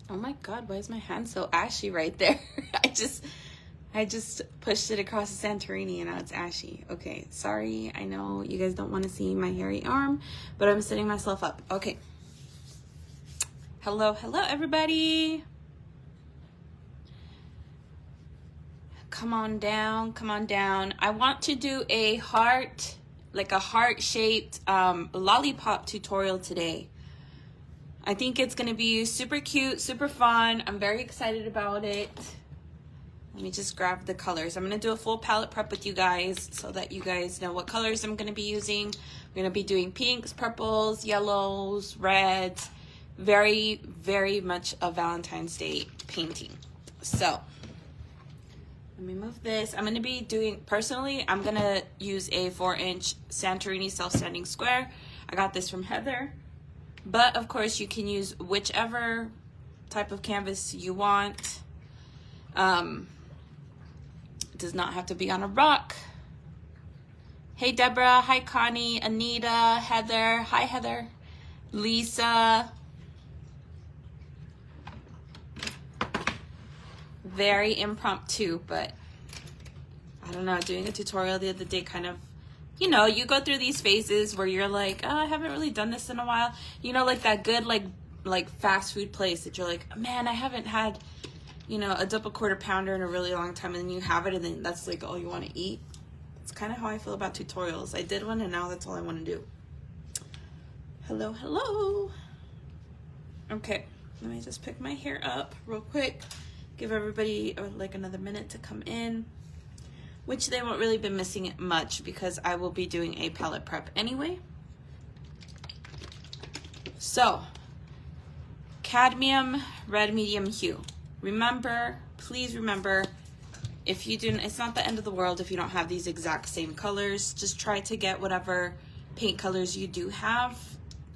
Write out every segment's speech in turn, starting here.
Oh my God, why is my hand so ashy right there? I just pushed it across the Santorini and now it's ashy. Okay, sorry. I know you guys don't want to see my hairy arm, but I'm setting myself up. Okay. Hello, everybody. Come on down, come on down. I want to do a heart, like a heart-shaped lollipop tutorial today. I think it's going to be super cute, super fun. I'm very excited about it. Let me just grab the colors. I'm going to do a full palette prep with you guys so that you guys know what colors I'm going to be using. I'm going to be doing pinks, purples, yellows, reds. Very, very much a Valentine's Day painting. So let me move this. I'm going to be doing, personally, I'm going to use a 4-inch Santorini self-standing square. I got this from Heather. But of course you can use whichever type of canvas you want. It does not have to be on a rock. Hey Deborah, hi Connie, Anita, Heather, hi Heather, Lisa. Very impromptu, but I don't know, doing a tutorial the other day kind of, you know, you go through these phases where you're like, oh, I haven't really done this in a while. You know, like that good, like fast food place that you're like, man, I haven't had, you know, a double quarter pounder in a really long time, and then you have it and then that's like all you want to eat. It's kind of how I feel about tutorials. I did one and now that's all I want to do. Hello, hello. Okay, let me just pick my hair up real quick. Give everybody like another minute to come in, which they won't really be missing it much because I will be doing a palette prep anyway. So, cadmium red medium hue. Remember, please remember, if you do, it's not the end of the world if you don't have these exact same colors. Just try to get whatever paint colors you do have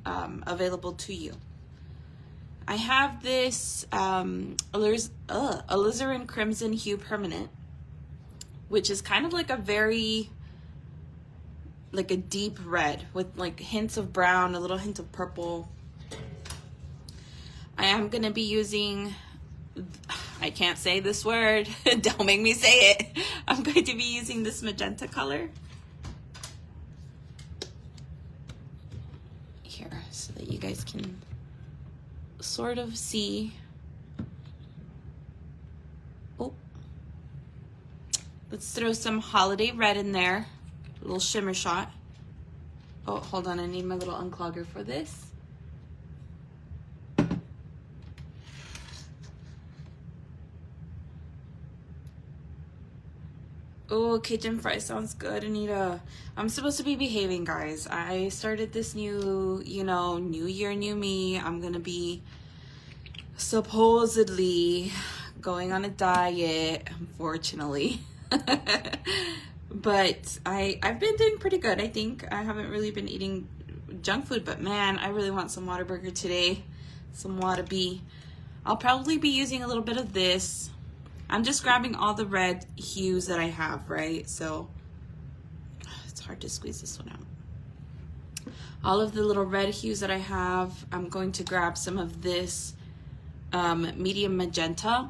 available to you. I have this alizarin crimson hue permanent, which is kind of like a very, like a deep red with like hints of brown, a little hint of purple. I am going to be using, I can't say this word, don't make me say it. I'm going to be using this magenta color here so that you guys can sort of see. Oh, let's throw some holiday red in there, a little shimmer shot. Oh, hold on, I need my little unclogger for this. Oh, Cajun fries sounds good, Anita. I'm supposed to be behaving, guys. I started this new, you know, new year, new me. I'm gonna be supposedly going on a diet, unfortunately. But I've been doing pretty good, I think. I haven't really been eating junk food, but man, I really want some Whataburger today. Some Whataburger. I'll probably be using a little bit of this. I'm just grabbing all the red hues that I have, right? So it's hard to squeeze this one out. All of the little red hues that I have, I'm going to grab some of this medium magenta.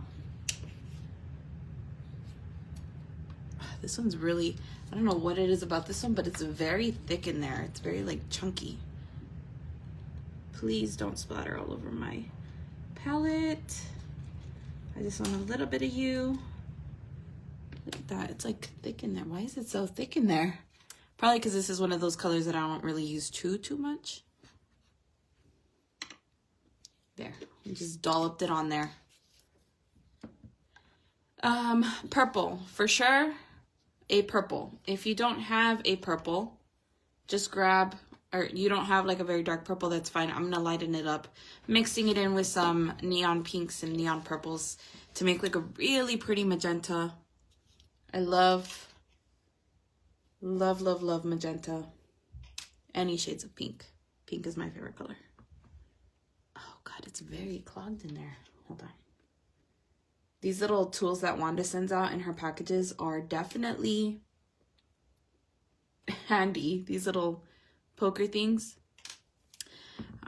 This one's really, I don't know what it is about this one, but it's very thick in there. It's very like chunky. Please don't splatter all over my palette. I just want a little bit of hue. Look at that, it's like thick in there. Why is it so thick in there? Probably because this is one of those colors that I don't really use too much. There, I just dolloped it on there. Purple, for sure, a purple. If you don't have a purple, just grab, or you don't have like a very dark purple, that's fine. I'm gonna lighten it up, mixing it in with some neon pinks and neon purples to make like a really pretty magenta. I love magenta. Any shades of pink. Pink is my favorite color. Oh God, it's very clogged in there. Hold on. These little tools that Wanda sends out in her packages are definitely handy. These little poker things.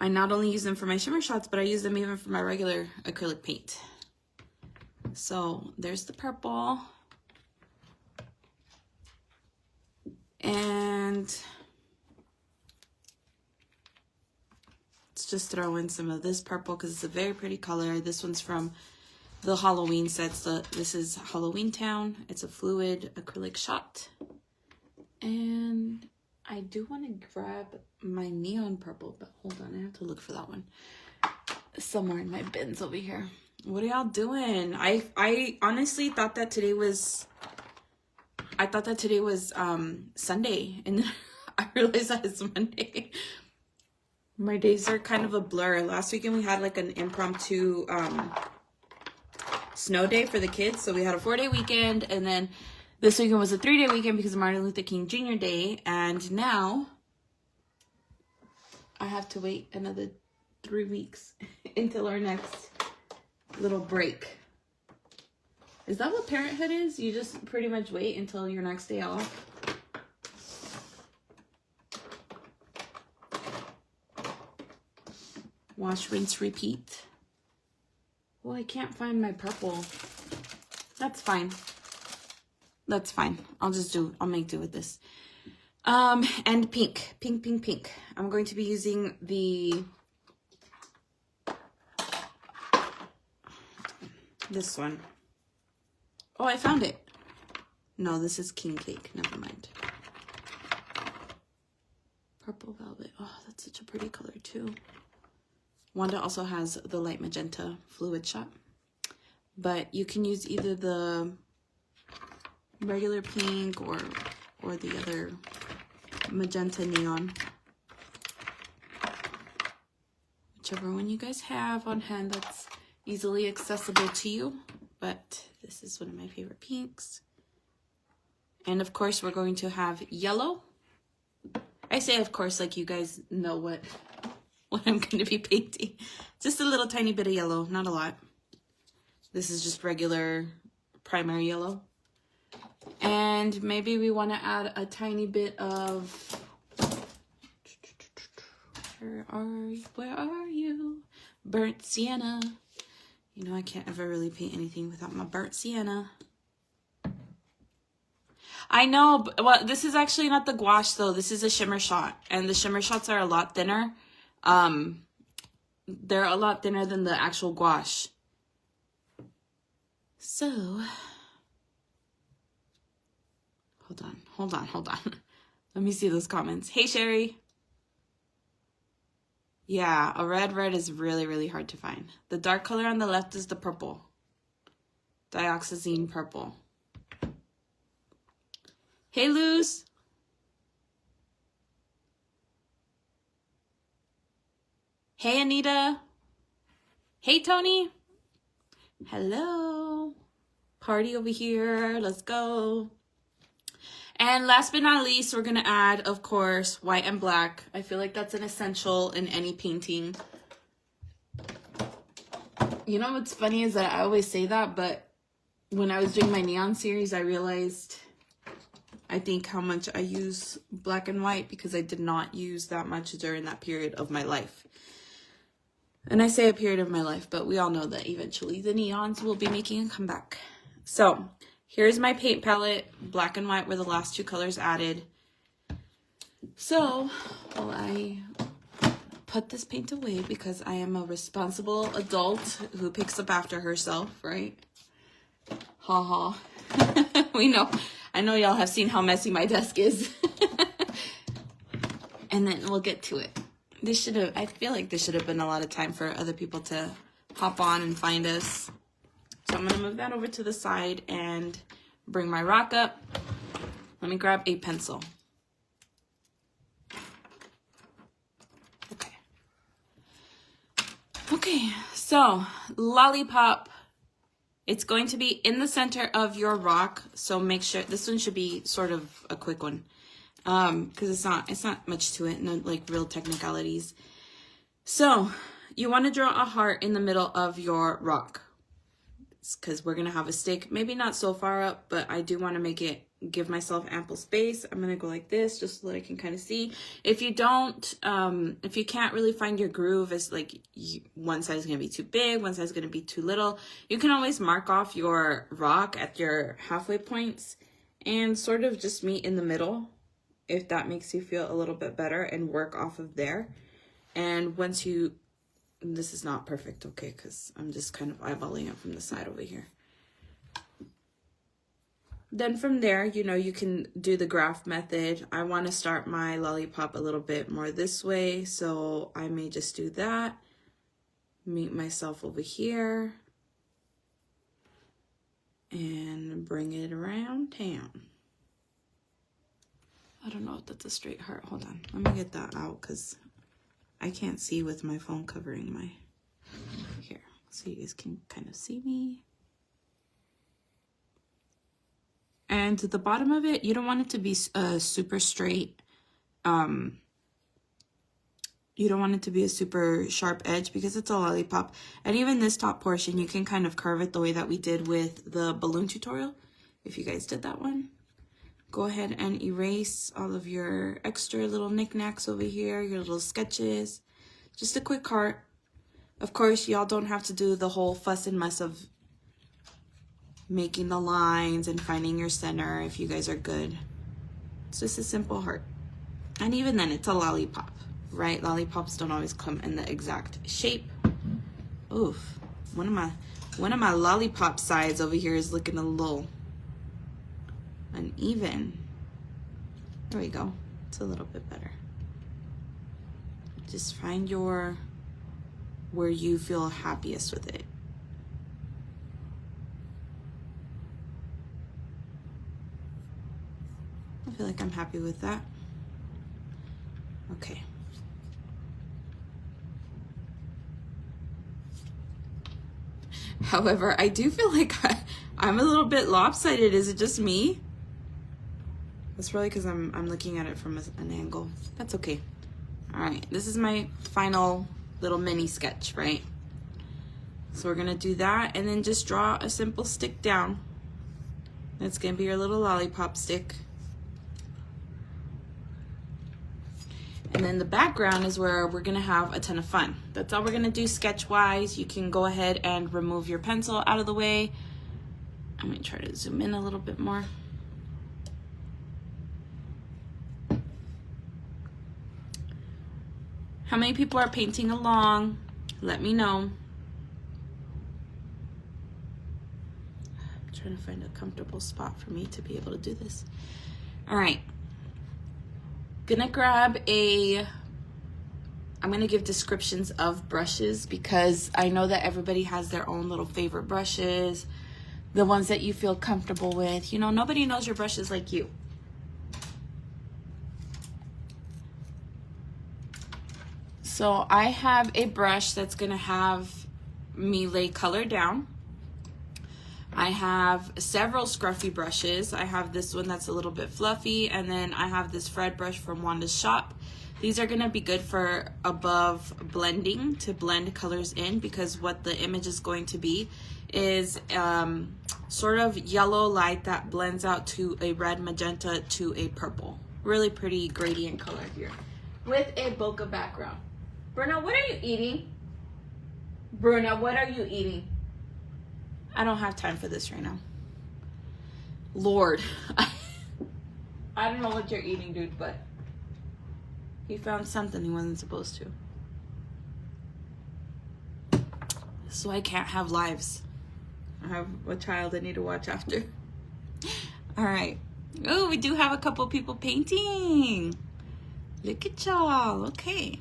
I not only use them for my shimmer shots, but I use them even for my regular acrylic paint. So there's the purple. And let's just throw in some of this purple because it's a very pretty color. This one's from the Halloween sets. This is Halloween Town. It's a fluid acrylic shot. And I do want to grab my neon purple, but hold on, I have to look for that one somewhere in my bins over here. What are y'all doing? I honestly thought that today was Sunday, and then I realized that it's Monday. My days are kind of a blur. Last weekend we had like an impromptu snow day for the kids, so we had a 4-day weekend, and then this weekend was a 3-day weekend because of Martin Luther King Jr. Day, and now I have to wait another 3 weeks until our next little break. Is that what parenthood is? You just pretty much wait until your next day off? Wash, rinse, repeat. Well, I can't find my purple. That's fine. That's fine. I'll make do with this. And pink. Pink. I'm going to be using this one. Oh, I found it. No, this is King Cake. Never mind. Purple Velvet. Oh, that's such a pretty color too. Wanda also has the light magenta fluid shot. But you can use either the regular pink or the other magenta neon. Whichever one you guys have on hand that's easily accessible to you. But this is one of my favorite pinks. And of course, we're going to have yellow. I say of course like you guys know what I'm going to be painting. Just a little tiny bit of yellow, not a lot. This is just regular primary yellow. And maybe we want to add a tiny bit of, where are you? Burnt sienna. You know, I can't ever really paint anything without my burnt sienna. I know, but, well, this is actually not the gouache though. This is a shimmer shot, and the shimmer shots are a lot thinner. They're a lot thinner than the actual gouache. So, hold on. Let me see those comments. Hey, Sherry. Yeah, a red is really, really hard to find. The dark color on the left is the purple. Dioxazine purple. Hey, Luz. Hey, Anita. Hey, Tony. Hello. Party over here. Let's go. And last but not least, we're going to add, of course, white and black. I feel like that's an essential in any painting. You know what's funny is that I always say that, but when I was doing my neon series, I realized, I think, how much I use black and white because I did not use that much during that period of my life. And I say a period of my life, but we all know that eventually the neons will be making a comeback. So here's my paint palette. Black and white were the last two colors added. So while I put this paint away because I am a responsible adult who picks up after herself, right? Ha ha. We know. I know y'all have seen how messy my desk is. And then we'll get to it. I feel like this should have been a lot of time for other people to hop on and find us. So I'm going to move that over to the side and bring my rock up. Let me grab a pencil. Okay, so Lollipop. It's going to be in the center of your rock, so make sure this one should be sort of a quick one, because it's not much to it, no like real technicalities. So you want to draw a heart in the middle of your rock, because we're gonna have a stick, maybe not so far up, but I do want to make it give myself ample space. I'm gonna go like this just so that I can kind of see. If you don't, if you can't really find your groove, it's like one side is gonna be too big, one side is gonna be too little, you can always mark off your rock at your halfway points and sort of just meet in the middle, if that makes you feel a little bit better, and work off of there. And once you, this is not perfect, okay, because I'm just kind of eyeballing it from the side over here. Then from there, you know, you can do the graph method. I want to start my lollipop a little bit more this way, so I may just do that. Meet myself over here. And bring it around town. I don't know if that's a straight heart. Hold on. Let me get that out because I can't see with my phone covering my... Here, so you guys can kind of see me. And to the bottom of it, you don't want it to be super straight. You don't want it to be a super sharp edge because it's a lollipop. And even this top portion, you can kind of curve it the way that we did with the balloon tutorial. If you guys did that one. Go ahead and erase all of your extra little knickknacks over here, your little sketches. Just a quick heart. Of course, y'all don't have to do the whole fuss and mess of making the lines and finding your center if you guys are good. It's just a simple heart. And even then, it's a lollipop, right? Lollipops don't always come in the exact shape. Oof. One of my lollipop sides over here is looking a little uneven. There we go. It's a little bit better. Just find where you feel happiest with it. I feel like I'm happy with that. Okay. However, I do feel like I'm a little bit lopsided. Is it just me? That's probably because I'm looking at it from an angle. That's okay. All right, this is my final little mini sketch, right? So we're gonna do that and then just draw a simple stick down. That's gonna be your little lollipop stick. And then the background is where we're gonna have a ton of fun. That's all we're gonna do sketch-wise. You can go ahead and remove your pencil out of the way. I'm gonna try to zoom in a little bit more. How many people are painting along? Let me know. I'm trying to find a comfortable spot for me to be able to do this. All right. Gonna grab I'm gonna give descriptions of brushes because I know that everybody has their own little favorite brushes, the ones that you feel comfortable with. You know, nobody knows your brushes like you. So I have a brush that's gonna have me lay color down. I have several scruffy brushes. I have this one that's a little bit fluffy, and then I have this Fred brush from Wanda's shop. These are gonna be good for above blending, to blend colors in, because what the image is going to be is sort of yellow light that blends out to a red magenta to a purple. Really pretty gradient color here with a bokeh background. Bruno, what are you eating? Bruno, what are you eating? I don't have time for this right now. Lord. I don't know what you're eating, dude, but he found something he wasn't supposed to. So I can't have lives. I have a child I need to watch after. All right. Oh, we do have a couple people painting. Look at y'all. Okay.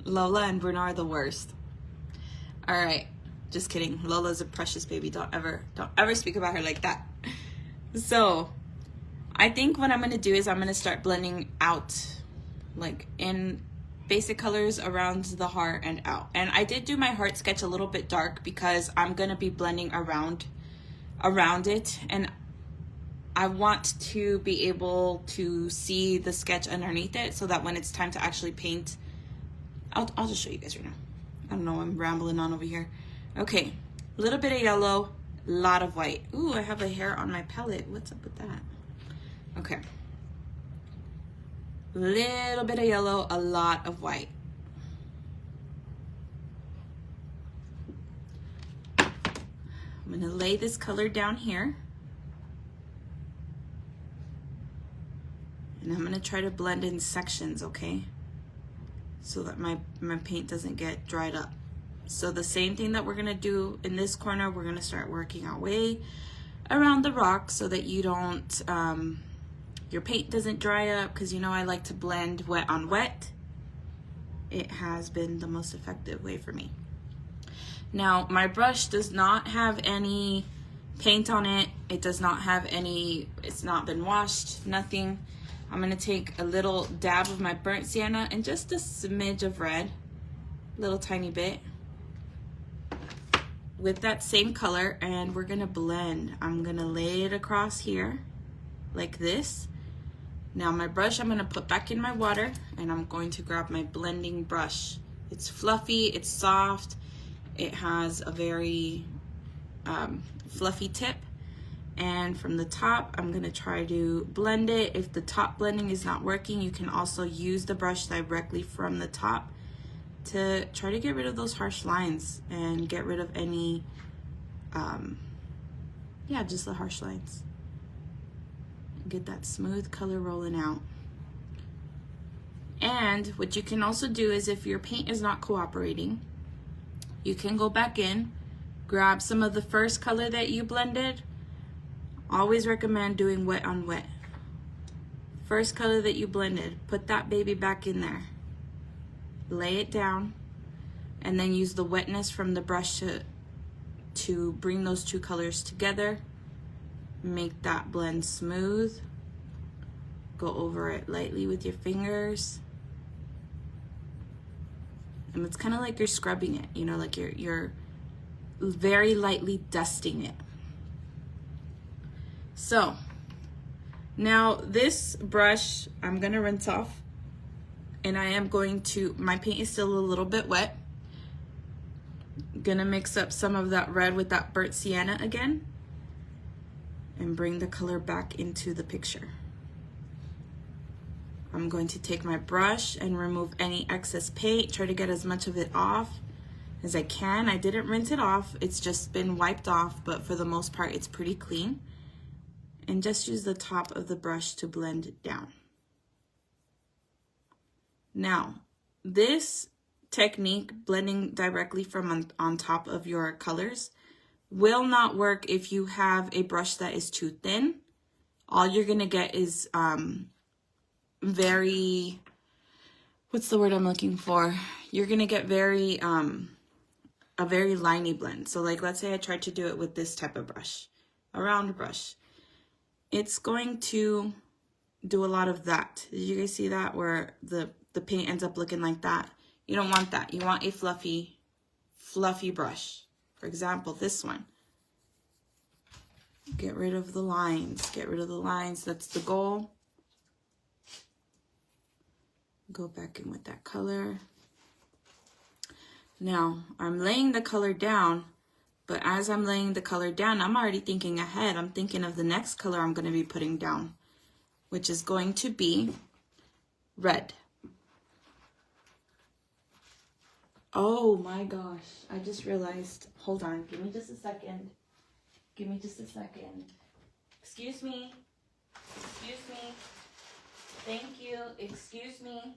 Lola and Bruno are the worst. All right, just kidding. Lola's a precious baby. Don't ever speak about her like that. So I think what I'm gonna do is I'm gonna start blending out, like in basic colors around the heart and out. And I did do my heart sketch a little bit dark because I'm gonna be blending around it, and I want to be able to see the sketch underneath it so that when it's time to actually paint, I'll just show you guys right now. I don't know, I'm rambling on over here. Okay, a little bit of yellow, Lot of white. Ooh, I have a hair on my palette. What's up with that? Okay. Little bit of yellow, a lot of white. I'm gonna lay this color down here. And I'm gonna try to blend in sections, okay? So that my paint doesn't get dried up. So the same thing that we're gonna do in this corner, we're gonna start working our way around the rock so that you don't, your paint doesn't dry up, because you know I like to blend wet on wet. It has been the most effective way for me. Now, my brush does not have any paint on it. It does not have any, it's not been washed, nothing. I'm gonna take a little dab of my burnt sienna and just a smidge of red, little tiny bit, with that same color, and we're gonna blend. I'm gonna lay it across here like this. Now my brush I'm gonna put back in my water, and I'm going to grab my blending brush. It's fluffy, it's soft, it has a very fluffy tip, and from the top I'm gonna try to blend it. If the top blending is not working, you can also use the brush directly from the top to try to get rid of those harsh lines and get rid of any yeah, just the harsh lines. Get that smooth color rolling out. And what you can also do is, if your paint is not cooperating, you can go back in, grab some of the first color that you blended. Always recommend doing wet on wet. First color that you blended, put that baby back in there. Lay it down, and then use the wetness from the brush to bring those two colors together. Make that blend smooth. Go over it lightly with your fingers. And it's kind of like you're scrubbing it, you know, like you're very lightly dusting it. So now this brush I'm gonna rinse off, and I am going to, my paint is still a little bit wet. Gonna mix up some of that red with that burnt sienna again and bring the color back into the picture. I'm going to take my brush and remove any excess paint, try to get as much of it off as I can. I didn't rinse it off, it's just been wiped off, but for the most part it's pretty clean. And just use the top of the brush to blend it down. Now, this technique, blending directly from on top of your colors, will not work if you have a brush that is too thin. All you're gonna get is very, what's the word I'm looking for? You're gonna get very, a very liney blend. So like, let's say I tried to do it with this type of brush, a round brush. It's going to do a lot of that. Did you guys see that? Where the paint ends up looking like that. You don't want that. You want a fluffy brush. For example, this one. Get rid of the lines. Get rid of the lines. That's the goal. Go back in with that color. Now, I'm laying the color down, but as I'm laying the color down, I'm already thinking ahead. I'm thinking of the next color I'm going to be putting down, which is going to be red. Oh my gosh, I just realized. Hold on, give me just a second. Give me just a second. Excuse me. Excuse me. Thank you. Excuse me.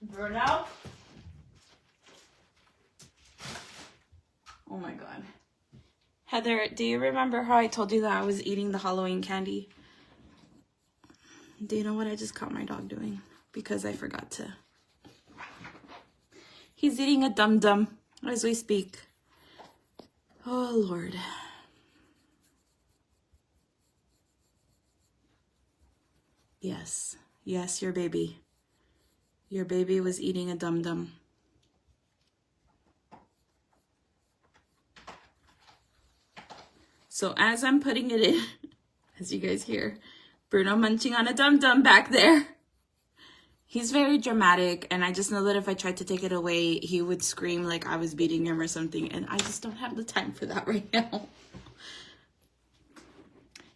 Bruno? Oh my God. Heather, do you remember how I told you that I was eating the Halloween candy? Do you know what I just caught my dog doing? Because I forgot to. He's eating a dum-dum as we speak. Oh, Lord. Yes. Yes, your baby. Your baby was eating a dum-dum. So as I'm putting it in, as you guys hear, Bruno munching on a dum-dum back there. He's very dramatic, and I just know that if I tried to take it away, he would scream like I was beating him or something, and I just don't have the time for that right now.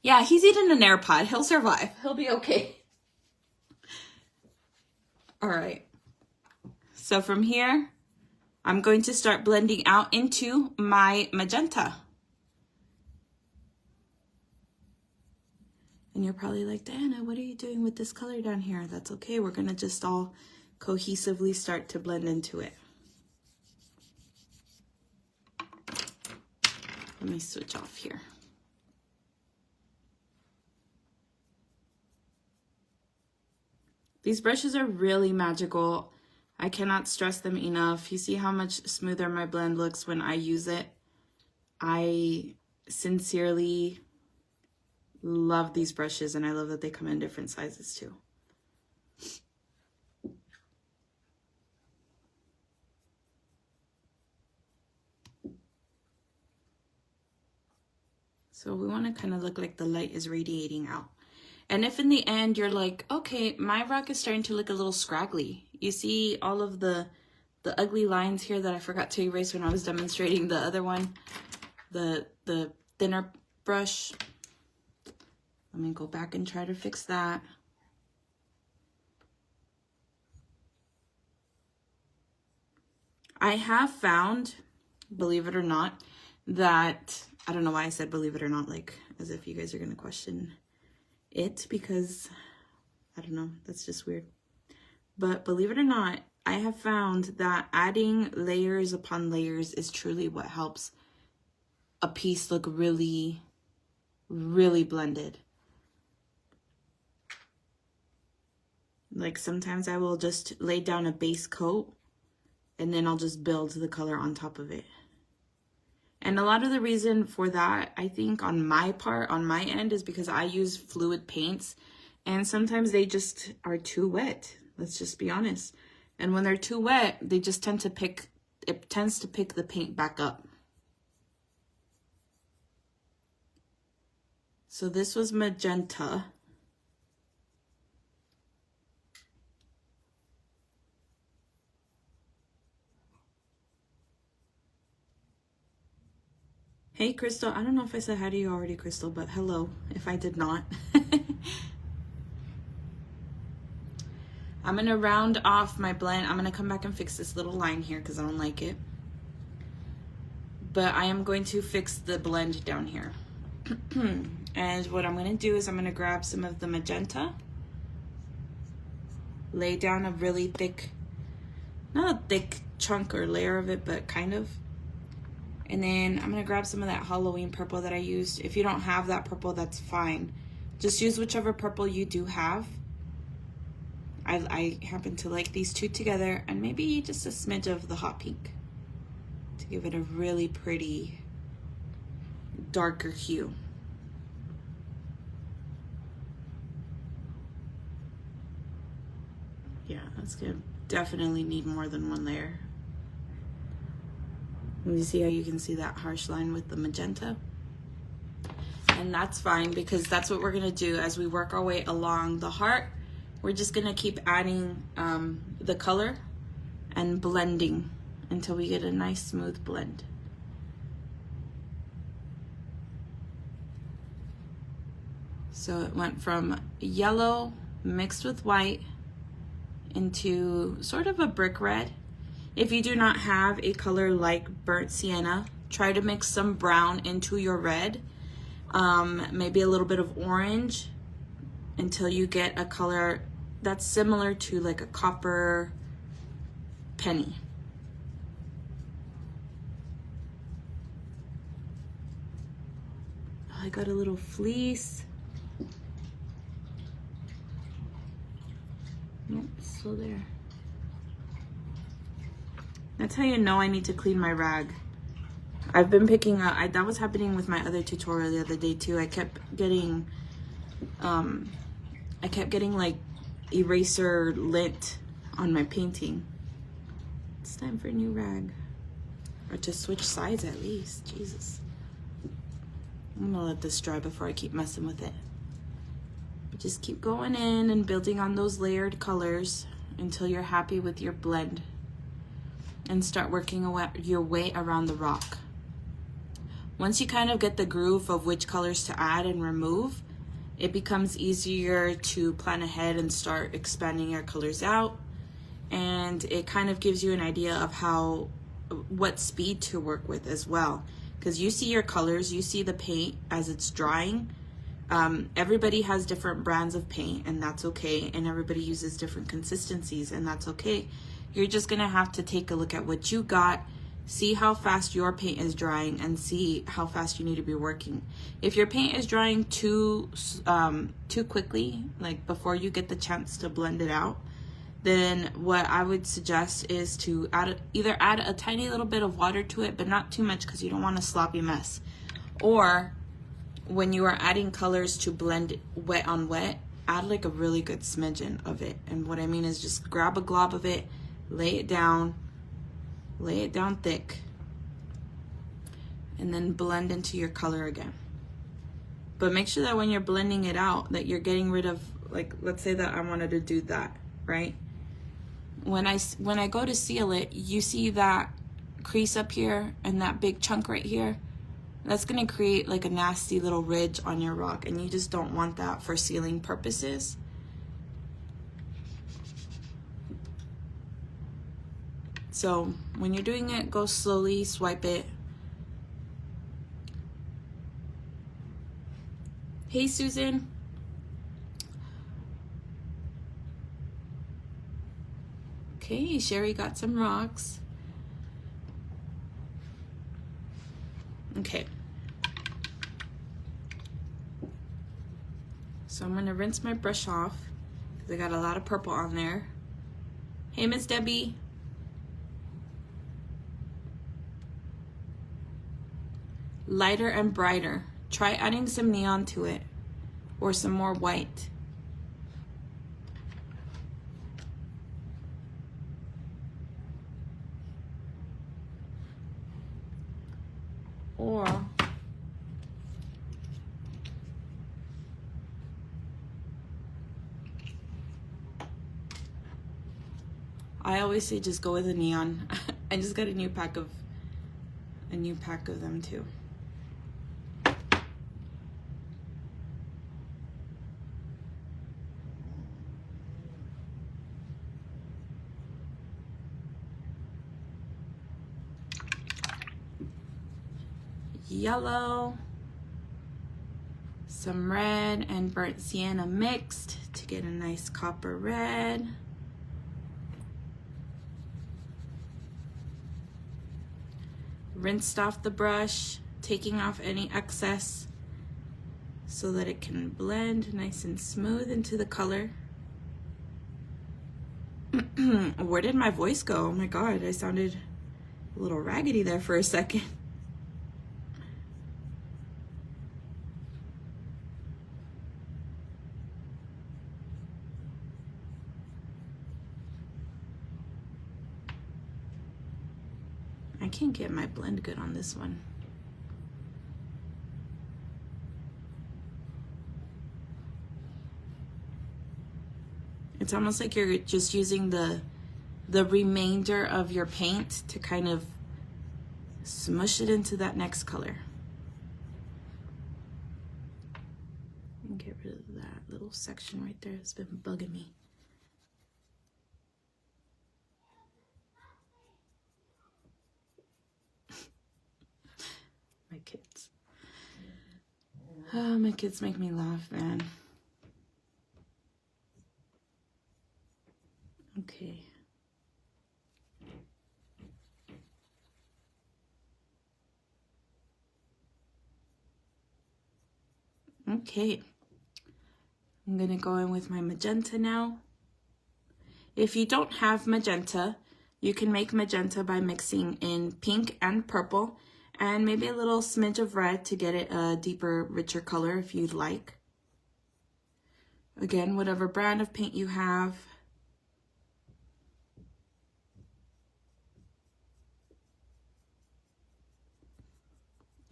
Yeah, he's eating an AirPod. He'll survive. He'll be okay. All right. So from here, I'm going to start blending out into my magenta. And you're probably like, Diana, what are you doing with this color down here? That's okay. We're going to just all cohesively start to blend into it. Let me switch off here. These brushes are really magical. I cannot stress them enough. You see how much smoother my blend looks when I use it? I sincerely love these brushes, and I love that they come in different sizes too. So we want to kind of look like the light is radiating out. And if in the end you're like, okay, my rock is starting to look a little scraggly. You see all of the ugly lines here that I forgot to erase when I was demonstrating the other one, the thinner brush. Let me go back and try to fix that. I have found, believe it or not, that, I don't know why I said believe it or not, like as if you guys are going to question it, because I don't know, that's just weird. But believe it or not, I have found that adding layers upon layers is truly what helps a piece look really, really blended. Like sometimes I will just lay down a base coat and then I'll just build the color on top of it. And a lot of the reason for that, I think on my part, on my end, is because I use fluid paints and sometimes they just are too wet. Let's just be honest. And when they're too wet, they just tends to pick the paint back up. So this was magenta. Hey, Crystal. I don't know if I said hi to you already, Crystal, but hello if I did not. I'm going to round off my blend. I'm going to come back and fix this little line here because I don't like it. But I am going to fix the blend down here. And what I'm going to do is I'm going to grab some of the magenta, lay down a really thick, not a thick chunk or layer of it, but kind of. And then I'm going to grab some of that Halloween purple that I used. If you don't have that purple, that's fine. Just use whichever purple you do have. I happen to like these two together, and maybe just a smidge of the hot pink to give it a really pretty darker hue. Yeah, that's gonna definitely need more than one layer. You see how you can see that harsh line with the magenta? And that's fine because that's what we're gonna do as we work our way along the heart. We're just gonna keep adding the color and blending until we get a nice smooth blend. So it went from yellow mixed with white into sort of a brick red. If you do not have a color like burnt sienna, try to mix some brown into your red, maybe a little bit of orange until you get a color that's similar to like a copper penny. Oh, I got a little fleece. Nope, it's still there. That's how you know I need to clean my rag. I've been picking up, that was happening with my other tutorial the other day too. I kept getting like eraser lint on my painting. It's time for a new rag. Or to switch sides at least, Jesus. I'm gonna let this dry before I keep messing with it. But just keep going in and building on those layered colors until you're happy with your blend. And start working your way around the rock. Once you kind of get the groove of which colors to add and remove, it becomes easier to plan ahead and start expanding your colors out. And it kind of gives you an idea of what speed to work with as well. Because you see your colors, you see the paint as it's drying. Everybody has different brands of paint, and that's okay. And everybody uses different consistencies, and that's okay. You're just gonna have to take a look at what you got, see how fast your paint is drying, and see how fast you need to be working. If your paint is drying too quickly, like before you get the chance to blend it out, then what I would suggest is to either add a tiny little bit of water to it, but not too much because you don't want a sloppy mess. Or when you are adding colors to blend wet on wet, add like a really good smidgen of it. And what I mean is just grab a glob of it, lay it down thick, and then blend into your color again. But make sure that when you're blending it out that you're getting rid of, like, let's say that I wanted to do that, right? When I go to seal it, you see that crease up here and that big chunk right here? That's gonna create like a nasty little ridge on your rock, and you just don't want that for sealing purposes. So when you're doing it, go slowly, swipe it. Hey, Susan. Okay, Sherry got some rocks. Okay. So I'm gonna rinse my brush off because I got a lot of purple on there. Hey, Miss Debbie. Lighter and brighter. Try adding some neon to it or some more white. Or I always say just go with a neon. I just got a new pack of them too. Yellow, some red and burnt sienna mixed to get a nice copper red. Rinsed off the brush, taking off any excess so that it can blend nice and smooth into the color. Where did my voice go? Oh my God, I sounded a little raggedy there for a second. I can't get my blend good on this one. It's almost like you're just using the remainder of your paint to kind of smush it into that next color. And get rid of that little section right there. It's been bugging me. My kids. Oh, my kids make me laugh, man. Okay. Okay. I'm gonna go in with my magenta now. If you don't have magenta, you can make magenta by mixing in pink and purple and maybe a little smidge of red to get it a deeper, richer color if you'd like. Again, whatever brand of paint you have.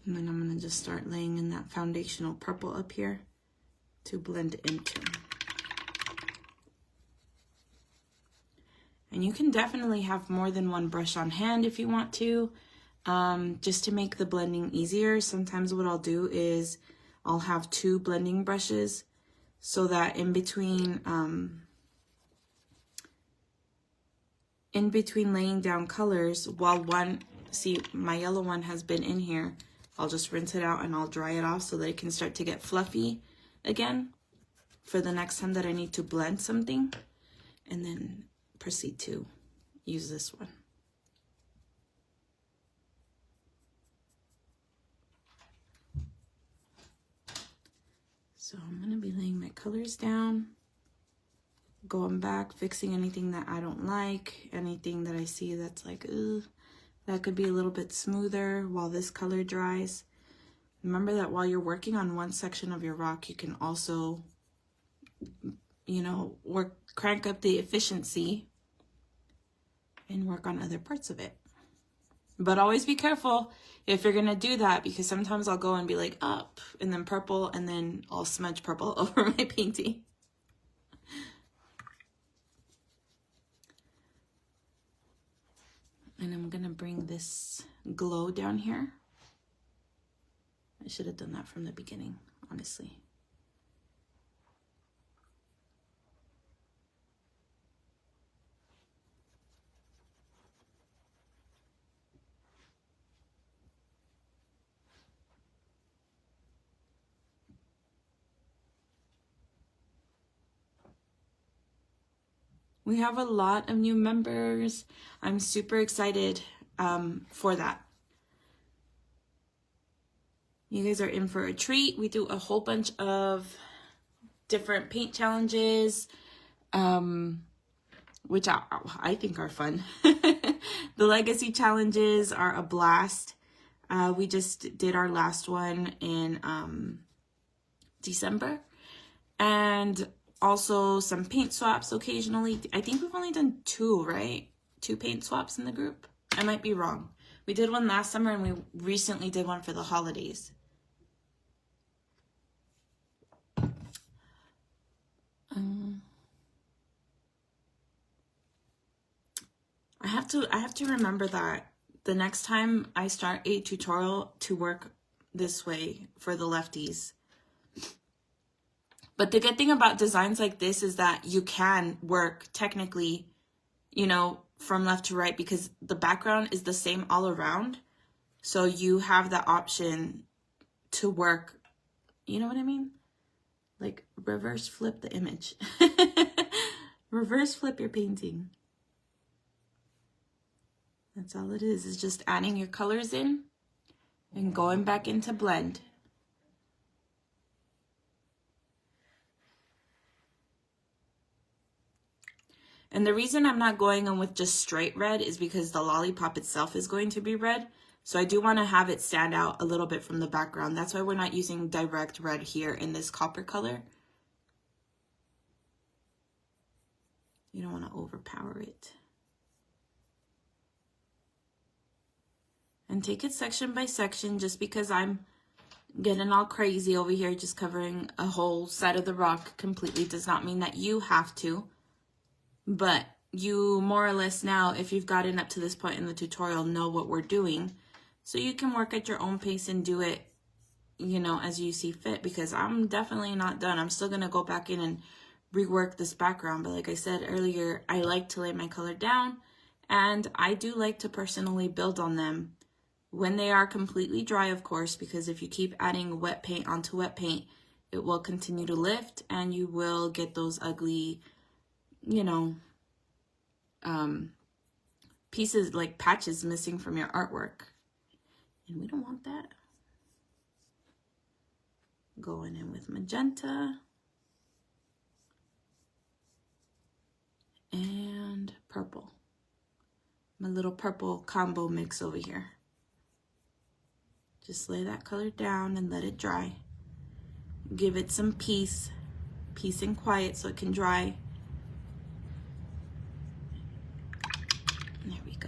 And then I'm gonna just start laying in that foundational purple up here to blend into. And you can definitely have more than one brush on hand if you want to. just to make the blending easier. Sometimes what I'll do is I'll have two blending brushes so that in between laying down colors, while one, see my yellow one has been in here, I'll just rinse it out and I'll dry it off so that it can start to get fluffy again for the next time that I need to blend something, and then proceed to use this one. So I'm gonna be laying my colors down, going back, fixing anything that I don't like, anything that I see that's like, ugh, that could be a little bit smoother while this color dries. Remember that while you're working on one section of your rock, you can also, you know, crank up the efficiency and work on other parts of it. But always be careful if you're gonna do that, because sometimes I'll go and be like up and then purple, and then I'll smudge purple over my painting. And I'm gonna bring this glow down here. I should have done that from the beginning, honestly. We have a lot of new members. I'm super excited for that. You guys are in for a treat. We do a whole bunch of different paint challenges, which I think are fun. The legacy challenges are a blast. We just did our last one in December. And also some paint swaps occasionally. I think we've only done 2, right? 2 paint swaps in the group. I might be wrong. We did one last summer and we recently did one for the holidays. I have to remember that the next time I start a tutorial to work this way for the lefties. But the good thing about designs like this is that you can work technically, you know, from left to right, because the background is the same all around. So you have the option to work, you know what I mean? Like reverse flip the image. Reverse flip your painting. That's all it is just adding your colors in and going back into blend. And the reason I'm not going in with just straight red is because the lollipop itself is going to be red. So I do want to have it stand out a little bit from the background. That's why we're not using direct red here in this copper color. You don't want to overpower it. And take it section by section. Just because I'm getting all crazy over here just covering a whole side of the rock completely does not mean that you have to. But you more or less now, if you've gotten up to this point in the tutorial, know what we're doing. So you can work at your own pace and do it, you know, as you see fit, because I'm definitely not done. I'm still going to go back in and rework this background. But like I said earlier, I like to lay my color down, and I do like to personally build on them when they are completely dry, of course, because if you keep adding wet paint onto wet paint, it will continue to lift and you will get those ugly, you know, pieces, like patches missing from your artwork. And we don't want that. Going in with magenta and purple. My little purple combo mix over here. Just lay that color down and let it dry. Give it some peace and quiet so it can dry. There we go.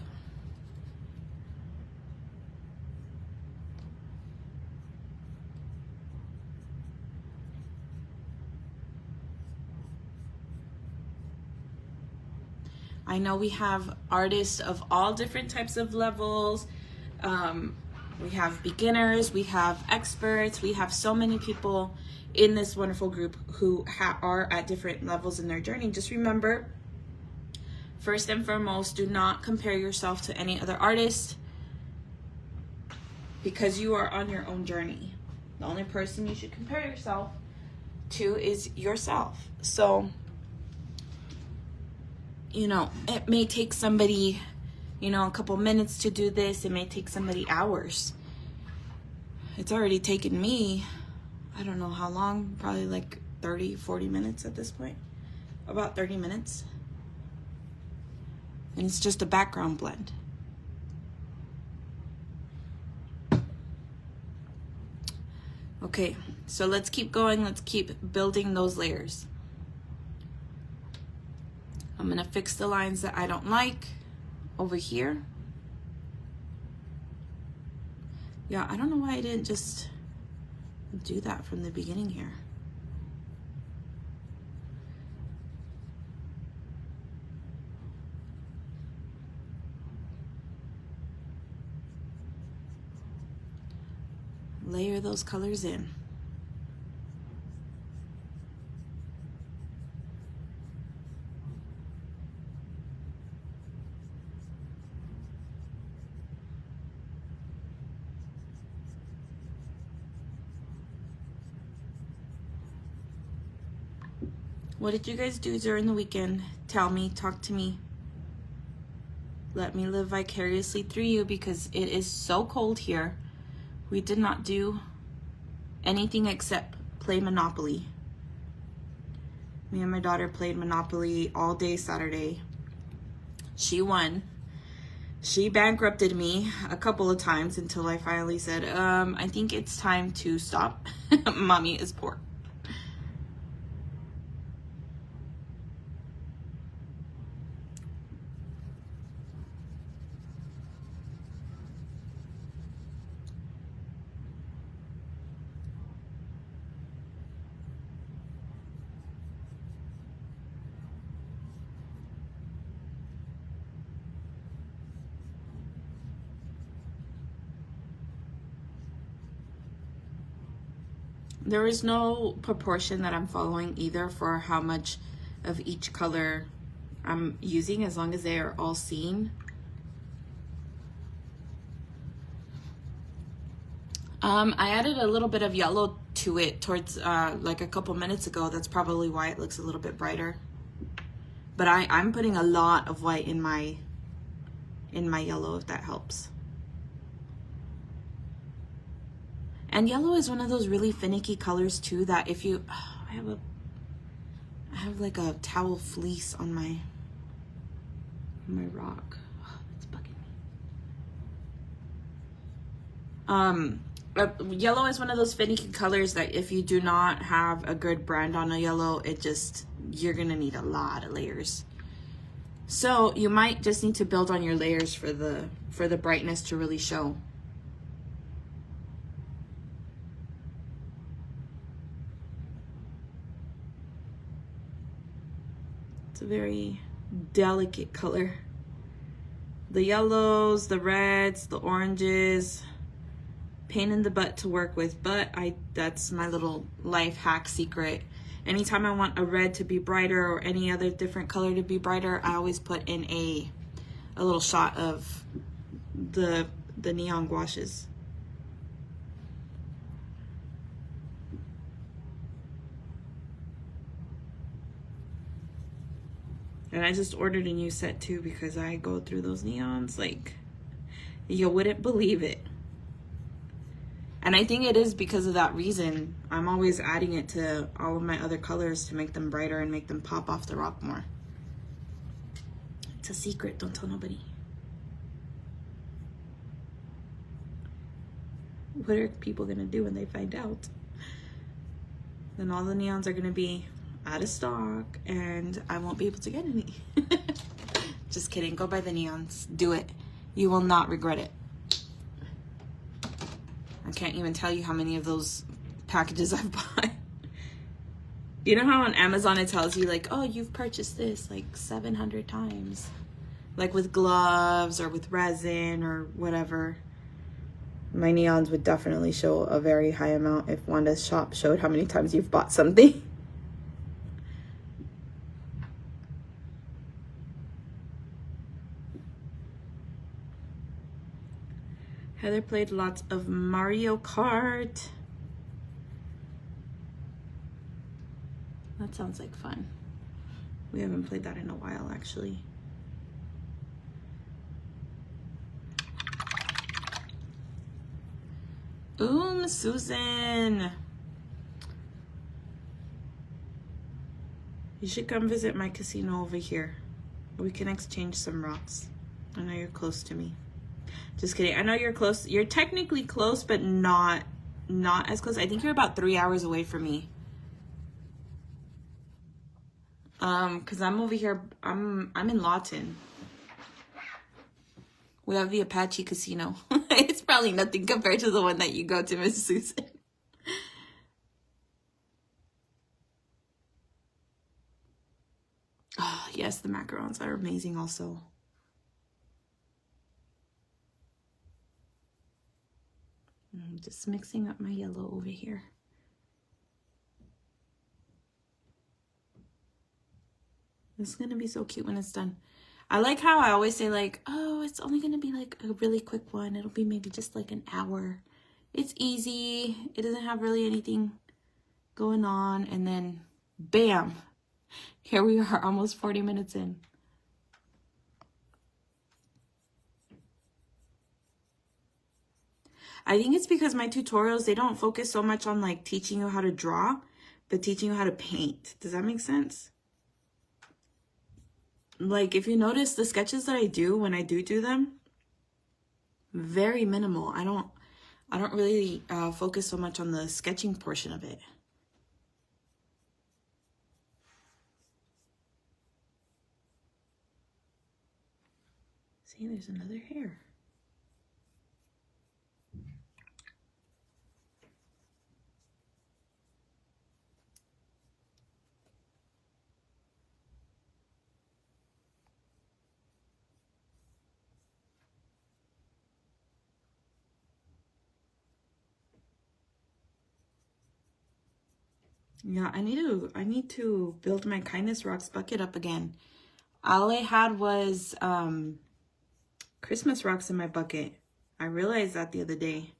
I know we have artists of all different types of levels. We have beginners, we have experts, we have so many people in this wonderful group who are at different levels in their journey. Just remember, first and foremost, do not compare yourself to any other artist, because you are on your own journey. The only person you should compare yourself to is yourself. So, you know, it may take somebody, you know, a couple minutes to do this. It may take somebody hours. It's already taken me, I don't know how long, probably like 30, 40 minutes at this point. About 30 minutes. And it's just a background blend. Okay, so let's keep going. Let's keep building those layers. I'm gonna fix the lines that I don't like over here. Yeah, I don't know why I didn't just do that from the beginning here. Layer those colors in. What did you guys do during the weekend? Tell me, talk to me. Let me live vicariously through you, because it is so cold here. We did not do anything except play Monopoly. Me and my daughter played Monopoly all day Saturday. She won. She bankrupted me a couple of times until I finally said, I think it's time to stop. Mommy is poor. There is no proportion that I'm following either for how much of each color I'm using, as long as they are all seen. I added a little bit of yellow to it towards like a couple minutes ago. That's probably why it looks a little bit brighter. But I'm putting a lot of white in my yellow, if that helps. And yellow is one of those really finicky colors too, that if you, I have like a towel fleece on my rock. Oh, that's bugging me. Yellow is one of those finicky colors that if you do not have a good brand on a yellow, you're gonna need a lot of layers. So you might just need to build on your layers for the brightness to really show. It's a very delicate color. The yellows, the reds, the oranges, pain in the butt to work with, but that's my little life hack secret. Anytime I want a red to be brighter or any other different color to be brighter, I always put in a little shot of the neon gouaches. And I just ordered a new set too, because I go through those neons like you wouldn't believe it. And I think it is because of that reason. I'm always adding it to all of my other colors to make them brighter and make them pop off the rock more. It's a secret, don't tell nobody. What are people gonna do when they find out? Then all the neons are gonna be out of stock and I won't be able to get any. Just kidding, go buy the neons, do it. You will not regret it. I can't even tell you how many of those packages I've bought. You know how on Amazon it tells you like, oh, you've purchased this like 700 times. Like with gloves or with resin or whatever. My neons would definitely show a very high amount if Wanda's shop showed how many times you've bought something. Heather played lots of Mario Kart. That sounds like fun. We haven't played that in a while, actually. Susan. You should come visit my casino over here. We can exchange some rocks. I know you're close to me. Just kidding. I know you're close. You're technically close, but not as close. I think you're about 3 hours away from me. Cause I'm over here. I'm in Lawton. We have the Apache Casino. It's probably nothing compared to the one that you go to, Miss Susan. Oh, yes, the macarons are amazing also. I'm just mixing up my yellow over here. This is gonna be so cute when it's done. I like how I always say like, oh, it's only gonna be like a really quick one. It'll be maybe just like an hour. It's easy. It doesn't have really anything going on. And then bam, here we are almost 40 minutes in. I think it's because my tutorials, they don't focus so much on like teaching you how to draw, but teaching you how to paint. Does that make sense? Like if you notice the sketches that I do when I do them, very minimal. I don't really focus so much on the sketching portion of it. See, there's another hair. Yeah, I need to build my Kindness Rocks bucket up again. All I had was Christmas rocks in my bucket. I realized that the other day.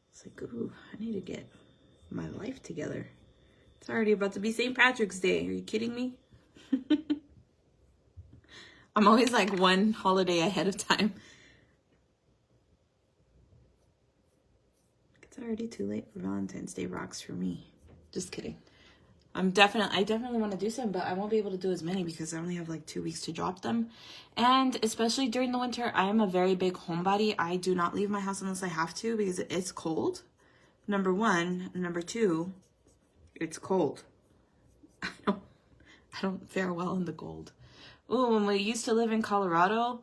It's like, ooh, I need to get my life together. It's already about to be St. Patrick's Day. Are you kidding me? I'm always like one holiday ahead of time. It's already too late for Valentine's Day rocks for me. Just kidding. I definitely want to do some, but I won't be able to do as many because I only have like 2 weeks to drop them. And especially during the winter, I am a very big homebody. I do not leave my house unless I have to because it's cold. Number one. Number two, it's cold. I don't fare well in the cold. Ooh, when we used to live in Colorado,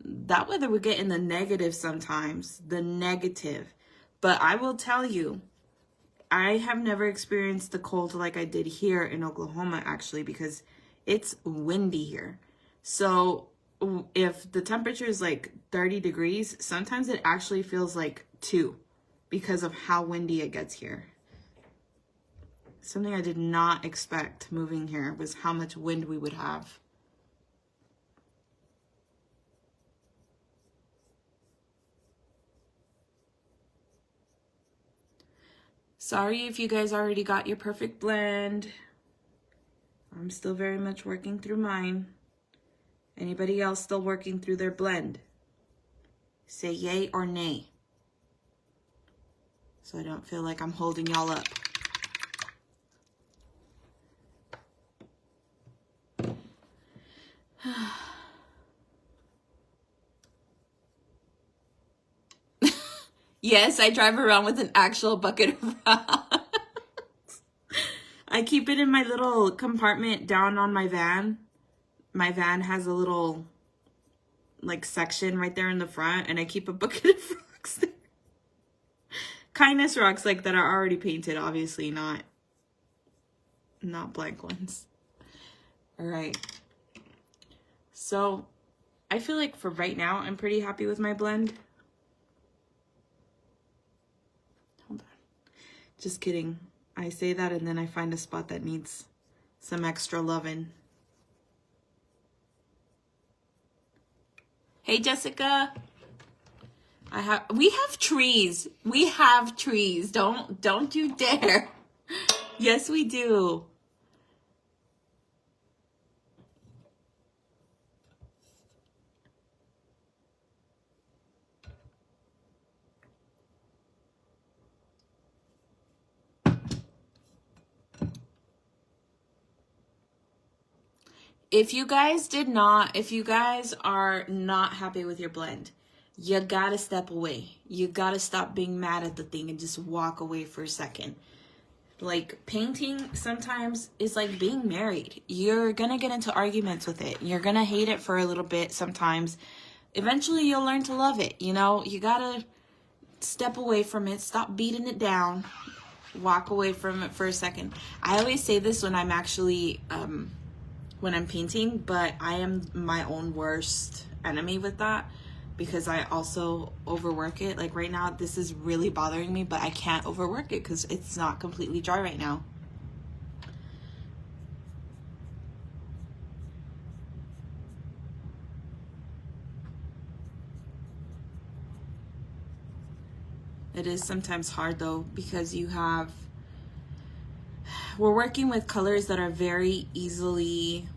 that weather would get in the negative sometimes. The negative. But I will tell you, I have never experienced the cold like I did here in Oklahoma, actually, because it's windy here. So if the temperature is like 30 degrees, sometimes it actually feels like 2 because of how windy it gets here. Something I did not expect moving here was how much wind we would have. Sorry if you guys already got your perfect blend. I'm still very much working through mine. Anybody else still working through their blend? Say yay or nay, so I don't feel like I'm holding y'all up. Yes, I drive around with an actual bucket of rocks. I keep it in my little compartment down on my van. My van has a little like section right there in the front, and I keep a bucket of rocks there. Kindness rocks like that are already painted, obviously, not blank ones. All right. So I feel like for right now, I'm pretty happy with my blend. Just kidding. I say that and then I find a spot that needs some extra loving. Hey, Jessica. We have trees. We have trees. Don't you dare. Yes, we do. If you guys are not happy with your blend, you gotta step away. You gotta stop being mad at the thing and just walk away for a second. Like, painting sometimes is like being married. You're gonna get into arguments with it. You're gonna hate it for a little bit sometimes. Eventually you'll learn to love it. You know, you gotta step away from it. Stop beating it down. Walk away from it for a second. I always say this when I'm actually when I'm painting, but I am my own worst enemy with that because I also overwork it. Like right now, this is really bothering me, but I can't overwork it because it's not completely dry right now. It is sometimes hard though, because we're working with colors that are very easily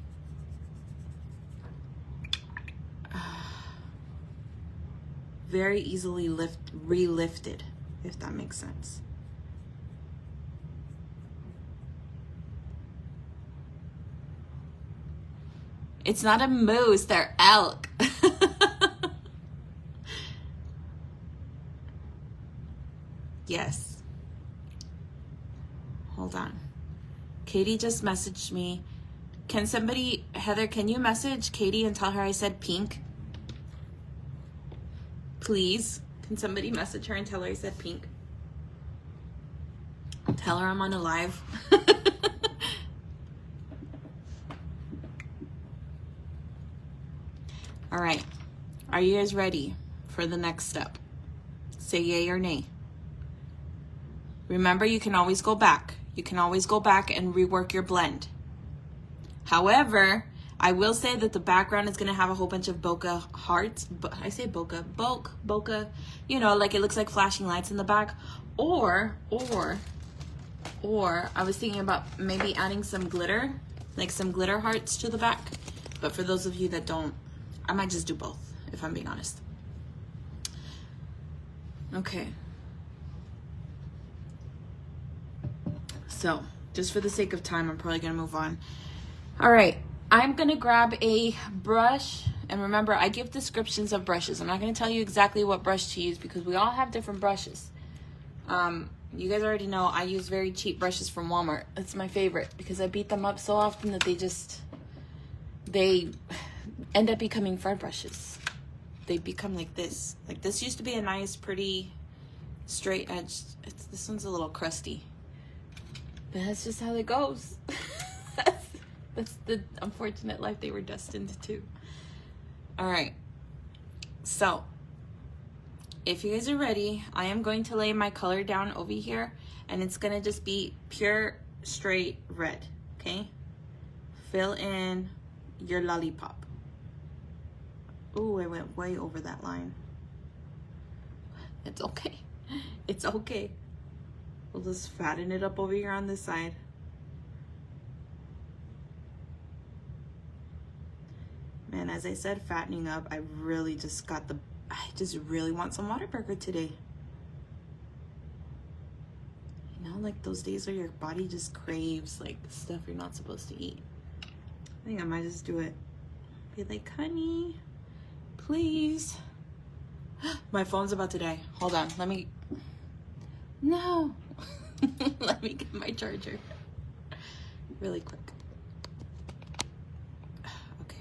relifted, if that makes sense. It's not a moose, they're elk. Yes. Hold on. Katie just messaged me. Can somebody, Heather, can you message Katie and tell her I said pink? Please. Can somebody message her and tell her I said pink? Tell her I'm on a live. All right. Are you guys ready for the next step? Say yay or nay. Remember, you can always go back. You can always go back and rework your blend. However, I will say that the background is going to have a whole bunch of bokeh hearts. But I say bokeh, you know, like it looks like flashing lights in the back. Or I was thinking about maybe adding some glitter, like some glitter hearts to the back. But for those of you that don't, I might just do both, if I'm being honest. Okay. So, just for the sake of time, I'm probably going to move on. All right. I'm going to grab a brush. And remember, I give descriptions of brushes. I'm not going to tell you exactly what brush to use because we all have different brushes. You guys already know I use very cheap brushes from Walmart. It's my favorite because I beat them up so often that they end up becoming fur brushes. They become like this. Like this used to be a nice, pretty, straight edge. This one's a little crusty. But that's just how it goes. That's the unfortunate life they were destined to. All right. So, if you guys are ready, I am going to lay my color down over here. And it's going to just be pure, straight red. Okay? Fill in your lollipop. Ooh, I went way over that line. It's okay. It's okay. We'll just fatten it up over here on this side. Man, as I said, fattening up, I just really want some Whataburger today. You know, like those days where your body just craves like stuff you're not supposed to eat. I think I might just do it. Be like, honey, please. My phone's about to die. Hold on, no. Let me get my charger really quick. Okay.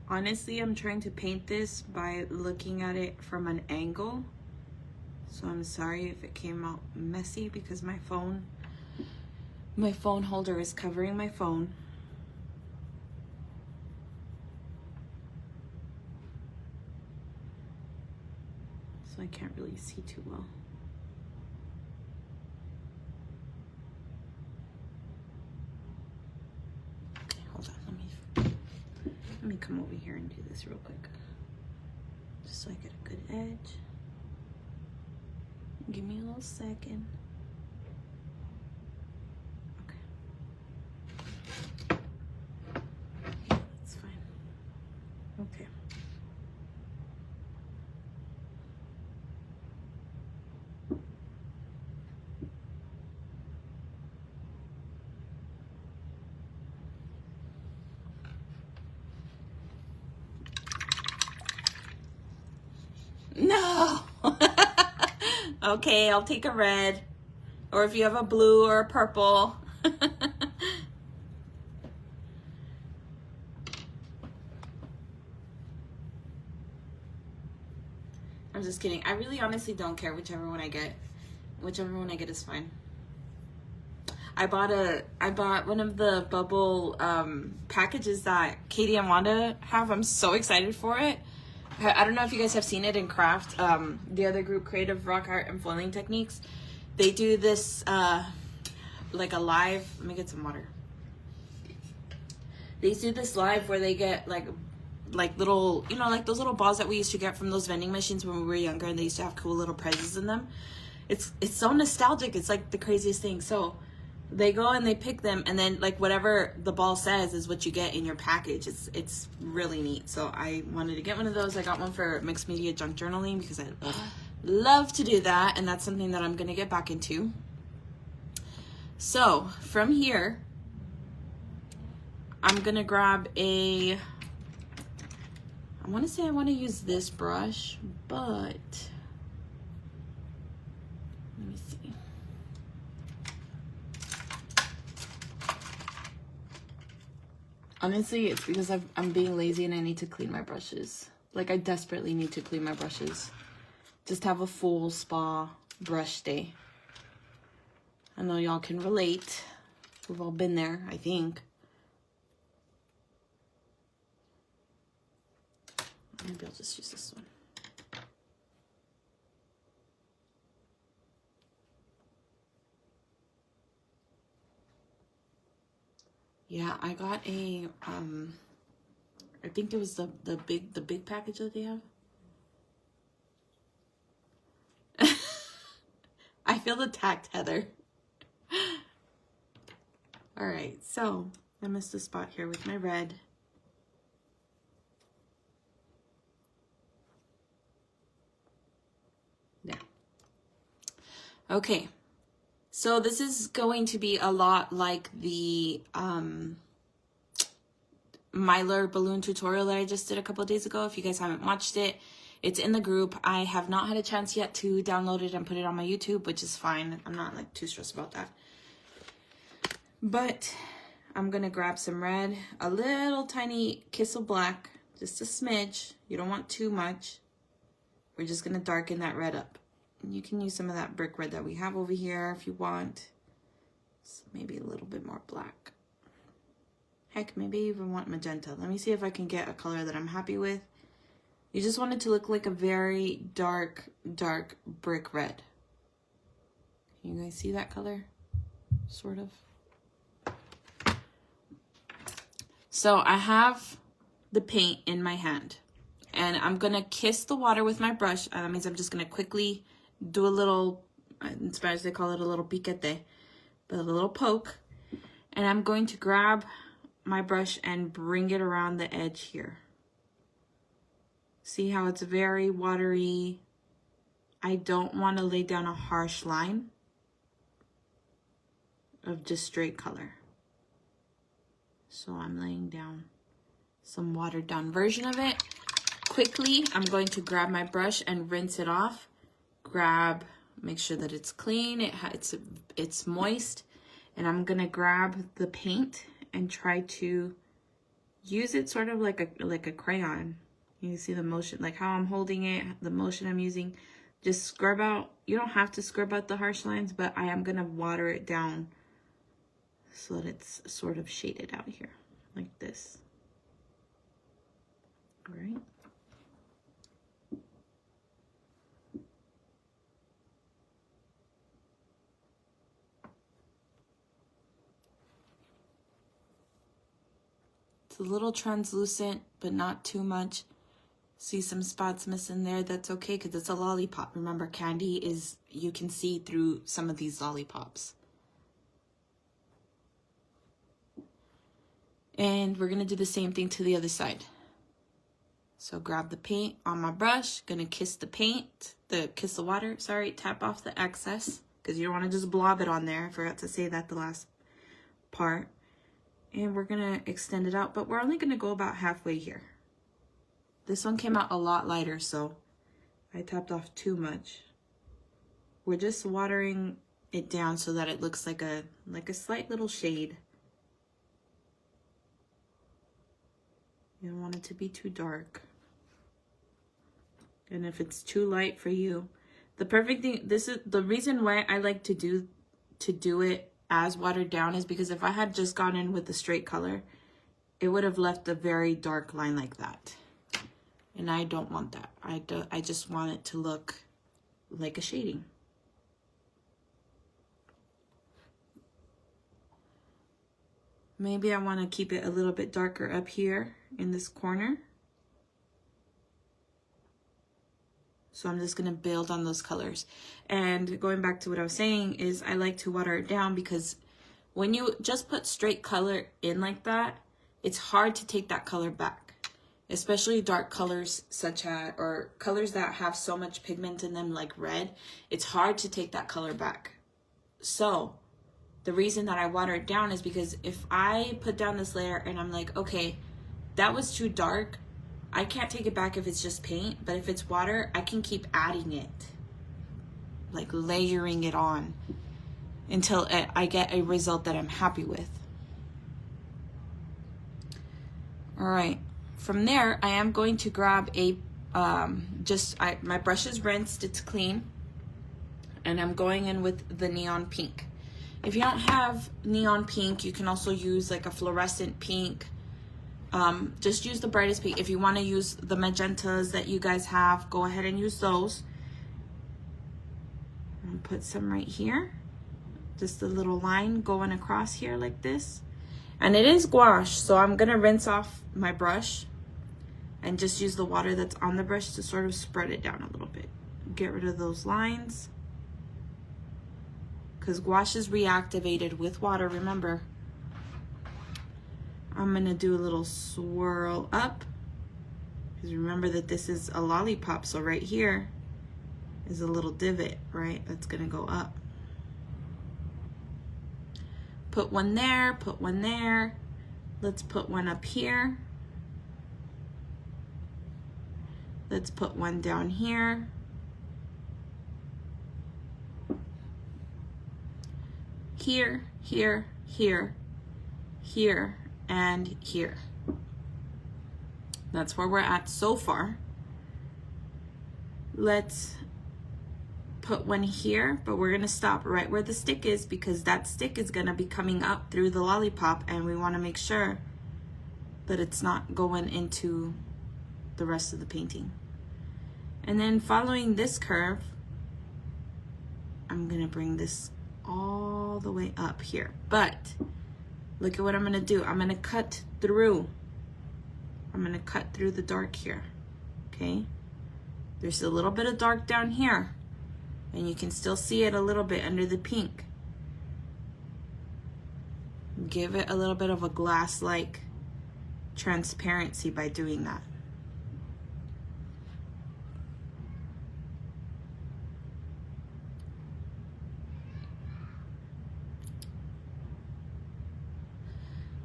Honestly, I'm trying to paint this by looking at it from an angle. So I'm sorry if it came out messy because my phone holder is covering my phone. So I can't really see too well. Okay, hold on, let me come over here and do this real quick. Just so I get a good edge. Give me a little second. Okay. That's fine. Okay. No! Okay, I'll take a red. Or if you have a blue or a purple. I'm just kidding. I really honestly don't care whichever one I get. Whichever one I get is fine. I bought one of the bubble packages that Katie and Wanda have. I'm so excited for it. I don't know if you guys have seen it in craft. The other group, Creative Rock Art and Foiling Techniques, they do this like a live. Let me get some water. They do this live where they get like little, you know, like those little balls that we used to get from those vending machines when we were younger, and they used to have cool little prizes in them. It's so nostalgic. It's like the craziest thing. So they go and they pick them, and then like whatever the ball says is what you get in your package. It's really neat. So I wanted to get one of those. I got one for mixed media junk journaling because I love to do that, and that's something that I'm gonna get back into. So from here, I'm gonna grab a, I want to say I want to use this brush, but let me see. Honestly, it's because I'm being lazy and I need to clean my brushes. Like, I desperately need to clean my brushes. Just have a full spa brush day. I know y'all can relate. We've all been there, I think. Maybe I'll just use this one. Yeah, I got a I think it was the big package that they have. I feel attacked, Heather. All right, so I missed a spot here with my red. Yeah. Okay. So this is going to be a lot like the Mylar balloon tutorial that I just did a couple of days ago. If you guys haven't watched it, it's in the group. I have not had a chance yet to download it and put it on my YouTube, which is fine. I'm not like too stressed about that. But I'm gonna grab some red, a little tiny kiss of black, just a smidge. You don't want too much. We're just gonna darken that red up. You can use some of that brick red that we have over here if you want. So maybe a little bit more black. Heck, maybe you even want magenta. Let me see if I can get a color that I'm happy with. You just want it to look like a very dark brick red. Can you guys see that color? Sort of. So I have the paint in my hand. And I'm gonna kiss the water with my brush. That means I'm just gonna quickly do a little, in Spanish they call it a little piquete, but a little poke. And I'm going to grab my brush and bring it around the edge here. See how it's very watery? I don't want to lay down a harsh line of just straight color. So I'm laying down some watered down version of it. Quickly, I'm going to grab my brush and rinse it off. Make sure that it's clean, it's moist, and I'm gonna grab the paint and try to use it sort of like a crayon. You see the motion, like how I'm holding it, the motion I'm using, Just scrub out. You don't have to scrub out the harsh lines, but I am going to water it down so that it's sort of shaded out here like this. All right. It's a little translucent, but not too much. See some spots missing there, that's okay because it's a lollipop. Remember, candy is, you can see through some of these lollipops. And we're gonna do the same thing to the other side. So grab the paint on my brush, gonna kiss the paint, kiss the water, sorry, tap off the excess because you don't wanna just blob it on there. I forgot to say that the last part. And we're gonna extend it out, but we're only gonna go about halfway here. This one came out a lot lighter, so I tapped off too much. We're just watering it down so that it looks like a slight little shade. You don't want it to be too dark. And if it's too light for you, the perfect thing, this is the reason why I like to do it as watered down is because if I had just gone in with the straight color, it would have left a very dark line like that. And I don't want that. I just want it to look like a shading. Maybe I want to keep it a little bit darker up here in this corner. So I'm just going to build on those colors. And going back to what I was saying is I like to water it down because when you just put straight color in like that, it's hard to take that color back. Especially dark colors such as, or colors that have so much pigment in them like red, it's hard to take that color back. So the reason that I water it down is because if I put down this layer and I'm like, okay, that was too dark, I can't take it back if it's just paint, but if it's water, I can keep adding it, like layering it on until I get a result that I'm happy with. All right, from there, I am going to grab a, my brush is rinsed, it's clean, and I'm going in with the neon pink. If you don't have neon pink, you can also use like a fluorescent pink. Just use the brightest pink. If you want to use the magentas that you guys have, go ahead and use those. And put some right here. Just a little line going across here like this. And it is gouache, so I'm going to rinse off my brush and just use the water that's on the brush to sort of spread it down a little bit. Get rid of those lines. Because gouache is reactivated with water, remember. I'm going to do a little swirl up. Because remember that this is a lollipop, so right here is a little divot, right? That's going to go up. Put one there, put one there. Let's put one up here. Let's put one down here. Here, here, here, here, and here. That's where we're at so far. Let's put one here, but we're gonna stop right where the stick is because that stick is gonna be coming up through the lollipop and we wanna make sure that it's not going into the rest of the painting. And then following this curve, I'm gonna bring this all the way up here. But look at what I'm gonna do. I'm gonna cut through. I'm gonna cut through the dark here, okay? There's a little bit of dark down here. And you can still see it a little bit under the pink. Give it a little bit of a glass-like transparency by doing that.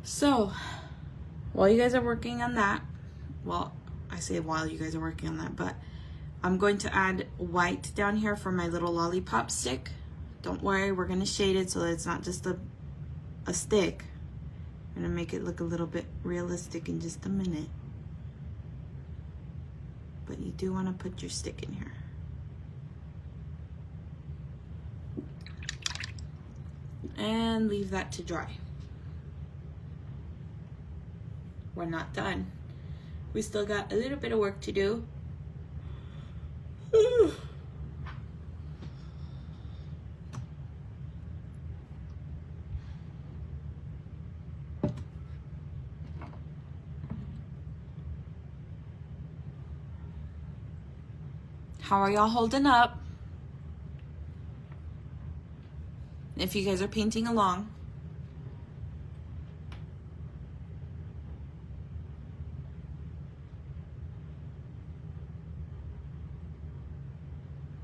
So, while you guys are working on that, well, I say while you guys are working on that, but I'm going to add white down here for my little lollipop stick. Don't worry, we're gonna shade it so that it's not just a stick. I'm gonna make it look a little bit realistic in just a minute. But you do wanna put your stick in here. and leave that to dry. We're not done. We still got a little bit of work to do. How are y'all holding up? If you guys are painting along.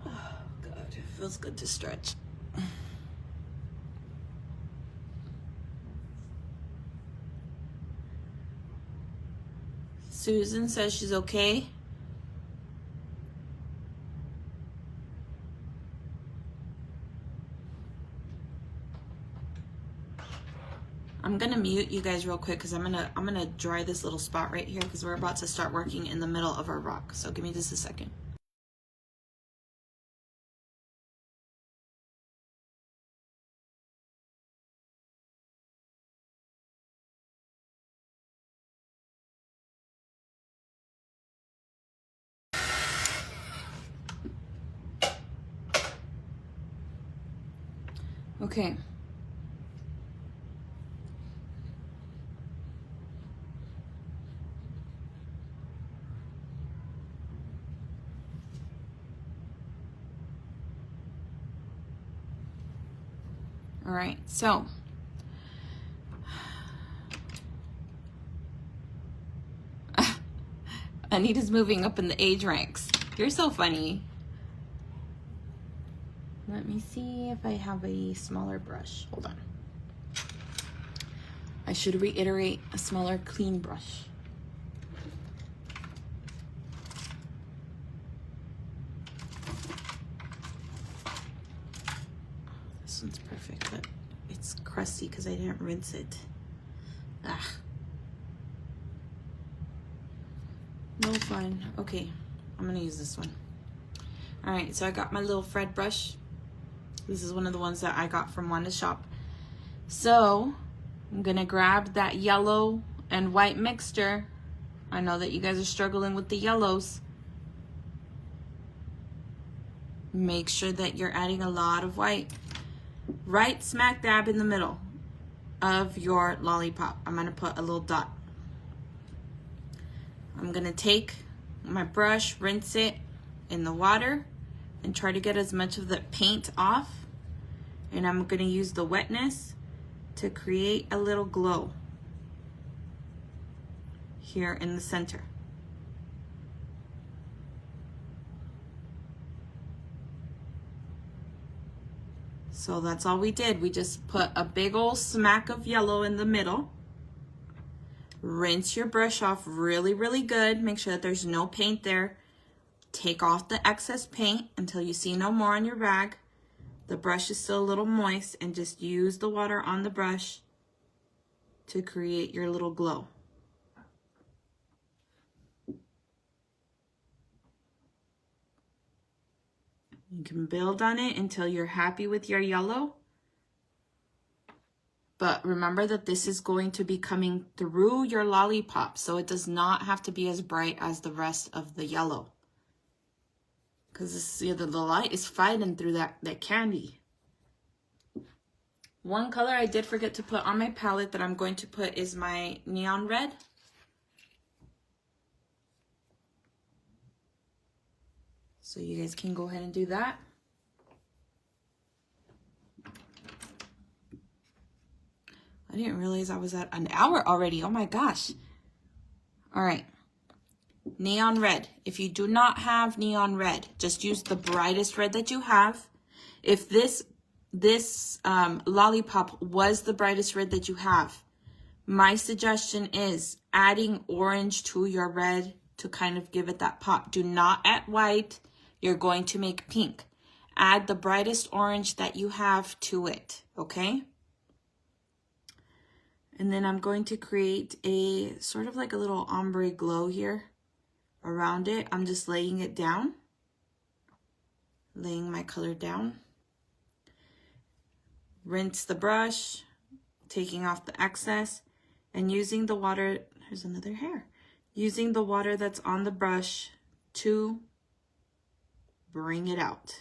Oh God, it feels good to stretch. Susan says she's okay. I'm gonna mute you guys real quick because I'm gonna dry this little spot right here because we're about to start working in the middle of our rock. So give me just a second. Okay. All right, so Anita's moving up in the age ranks. You're so funny. Let me see if I have a smaller brush. Hold on. I should reiterate, a smaller, clean brush. This one's perfect, but it's crusty because I didn't rinse it. Ah. No fun. Okay, I'm gonna use this one. All right, so I got my little Fred brush. This is one of the ones that I got from Wanda's shop. So I'm gonna grab that yellow and white mixture. I know that you guys are struggling with the yellows. Make sure that you're adding a lot of white. Right smack dab in the middle of your lollipop. I'm gonna put a little dot. I'm gonna take my brush, rinse it in the water, and try to get as much of the paint off. And I'm gonna use the wetness to create a little glow here in the center. So that's all we did. We just put a big old smack of yellow in the middle. Rinse your brush off really, really good. Make sure that there's no paint there. Take off the excess paint until you see no more on your rag. The brush is still a little moist, and just use the water on the brush to create your little glow. You can build on it until you're happy with your yellow. But remember that this is going to be coming through your lollipop, so it does not have to be as bright as the rest of the yellow. Because the light is fighting through that candy. One color I did forget to put on my palette that I'm going to put is my neon red. So you guys can go ahead and do that. I didn't realize I was at an hour already. Oh my gosh. All right. Neon red. If you do not have neon red, just use the brightest red that you have. If this lollipop was the brightest red that you have, my suggestion is adding orange to your red to kind of give it that pop. Do not add white. You're going to make pink. Add the brightest orange that you have to it, okay? And then I'm going to create a sort of like a little ombre glow here around it. I'm just laying it down, laying my color down. rinse the brush, taking off the excess, and using the water, here's another hair, using the water that's on the brush to bring it out.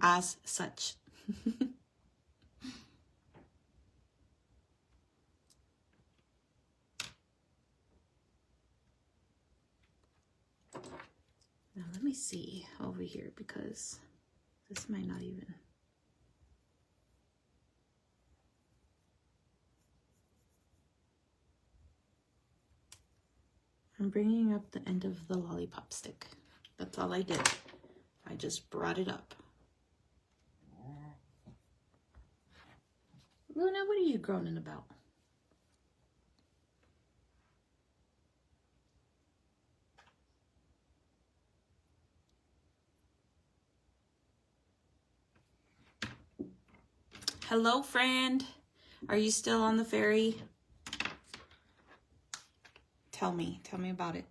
As such. Now let me see over here because this might not even. I'm bringing up the end of the lollipop stick. That's all I did. I just brought it up. Luna, what are you groaning about? Hello, friend. Are you still on the ferry? Tell me about it.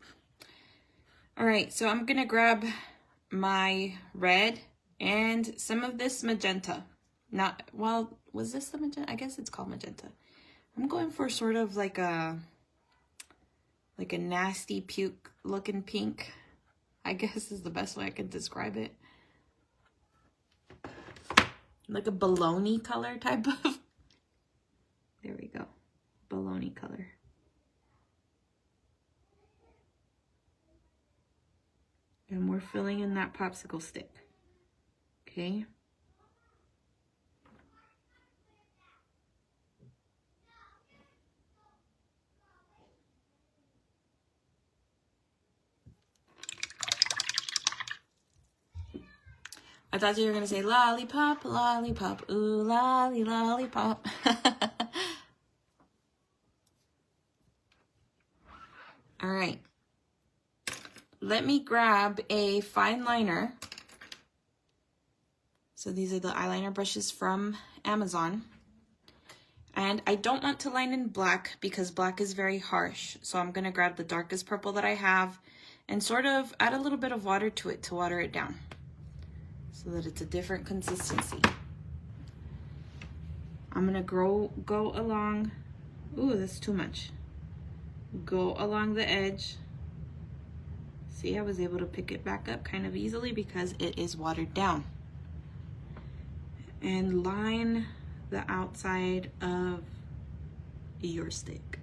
All right, so I'm gonna grab my red and some of this magenta. Not, well, was this the magenta? I guess it's called magenta. I'm going for sort of like a nasty puke looking pink, I guess is the best way I can describe it. Like a bologna color type of, there we go, bologna color. And we're filling in that popsicle stick, okay? I thought you were gonna say lollipop, lollipop, ooh, lolly, lollipop. All right. Let me grab a fine liner. So these are the eyeliner brushes from Amazon. And I don't want to line in black because black is very harsh. So I'm gonna grab the darkest purple that I have and sort of add a little bit of water to it to water it down so that it's a different consistency. I'm gonna go along, ooh, that's too much. Go along the edge. See, I was able to pick it back up kind of easily because it is watered down. And line the outside of your stick.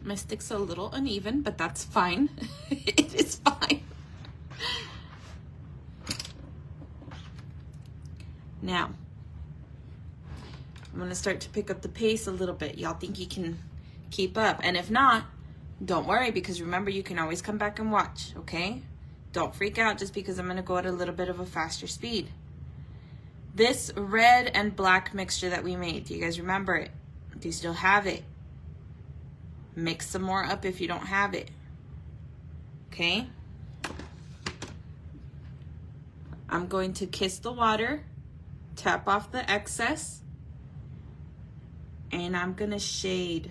My stick's a little uneven, but that's fine. It is fine. Now, I'm gonna start to pick up the pace a little bit. Y'all think you can keep up? And if not, don't worry, because remember, you can always come back and watch, okay? Don't freak out just because I'm gonna go at a little bit of a faster speed. This red and black mixture that we made, do you guys remember it? Do you still have it? Mix some more up if you don't have it, okay? I'm going to kiss the water, tap off the excess, and I'm gonna shade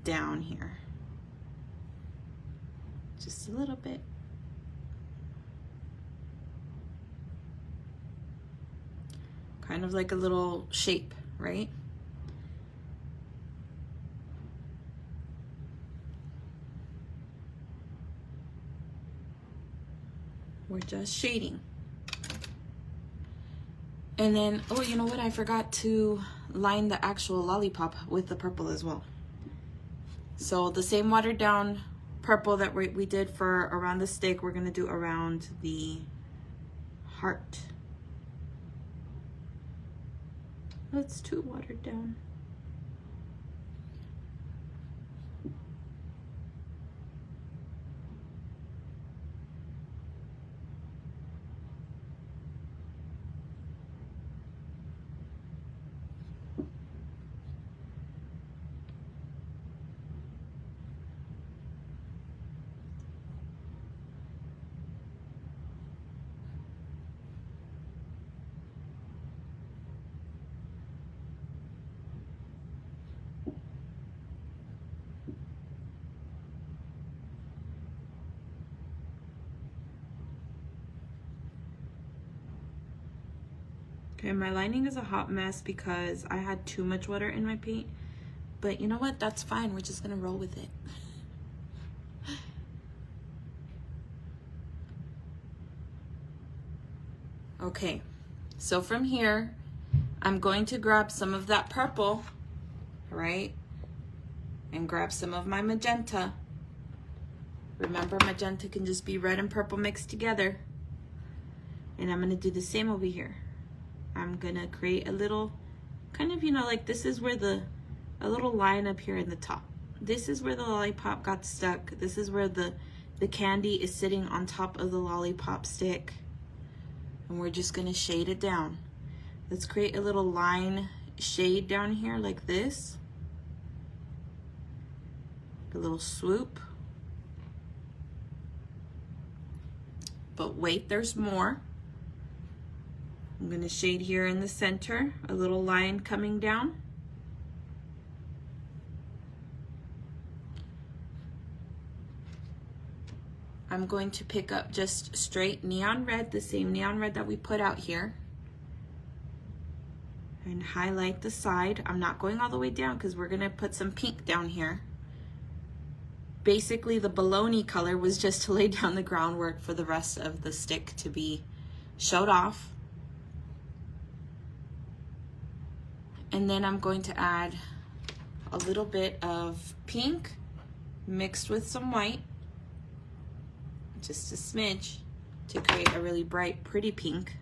down here. Just a little bit. Kind of like a little shape, right? We're just shading. And then, oh, you know what? I forgot to line the actual lollipop with the purple as well. So the same watered down purple that we did for around the stick, we're gonna do around the heart. Oh, it's too watered down. And my lining is a hot mess because I had too much water in my paint. But you know what? That's fine. We're just gonna roll with it. Okay, so from here, I'm going to grab some of that purple, right? And grab some of my magenta. Remember, magenta can just be red and purple mixed together. And I'm gonna do the same over here. I'm gonna create a little, kind of, you know, like this is where a little line up here in the top. This is where the lollipop got stuck. This is where the candy is sitting on top of the lollipop stick. And we're just gonna shade it down. Let's create a little line shade down here like this. A little swoop. But wait, there's more. I'm gonna shade here in the center, a little line coming down. I'm going to pick up just straight neon red, the same neon red that we put out here, and highlight the side. I'm not going all the way down because we're gonna put some pink down here. Basically, the bologna color was just to lay down the groundwork for the rest of the stick to be showed off. And then I'm going to add a little bit of pink mixed with some white. Just a smidge to create a really bright, pretty pink.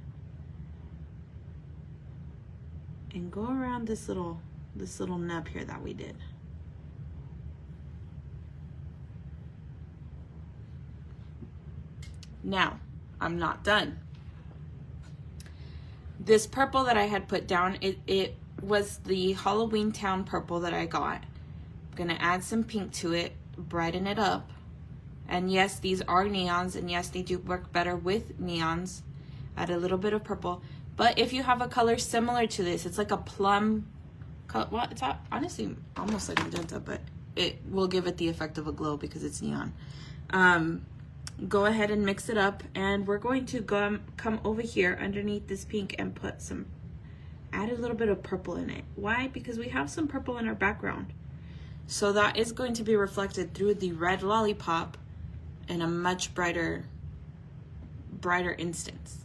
And go around this little nub here that we did. Now, I'm not done. This purple that I had put down, it was the Halloween Town purple that I got. I'm gonna add some pink to it, brighten it up. And yes, these are neons, and yes, they do work better with neons. Add a little bit of purple. But if you have a color similar to this, it's like a plum color. Well, it's honestly almost like magenta, but it will give it the effect of a glow because it's neon. Go ahead and mix it up, and we're going to come over here underneath this pink and add a little bit of purple in it. Why? Because we have some purple in our background. So that is going to be reflected through the red lollipop in a much brighter instance.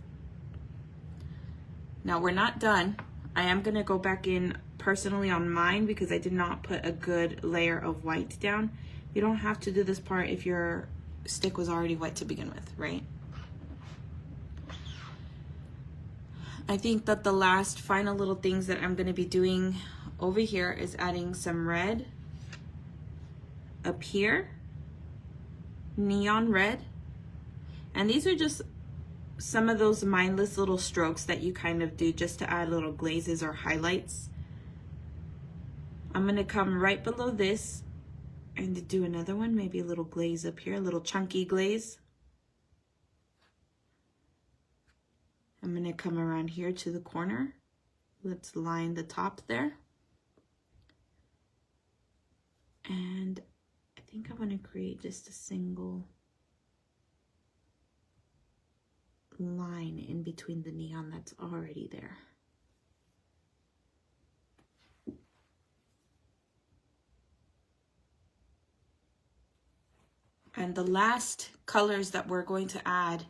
Now we're not done. I am gonna go back in personally on mine because I did not put a good layer of white down. You don't have to do this part if your stick was already white to begin with, right? I think that the last final little things that I'm gonna be doing over here is adding some red up here, neon red. And these are just some of those mindless little strokes that you kind of do just to add little glazes or highlights. I'm gonna come right below this and do another one, maybe a little glaze up here, a little chunky glaze. I'm gonna come around here to the corner. Let's line the top there. And I think I want to create just a single line in between the neon that's already there. And the last colors that we're going to add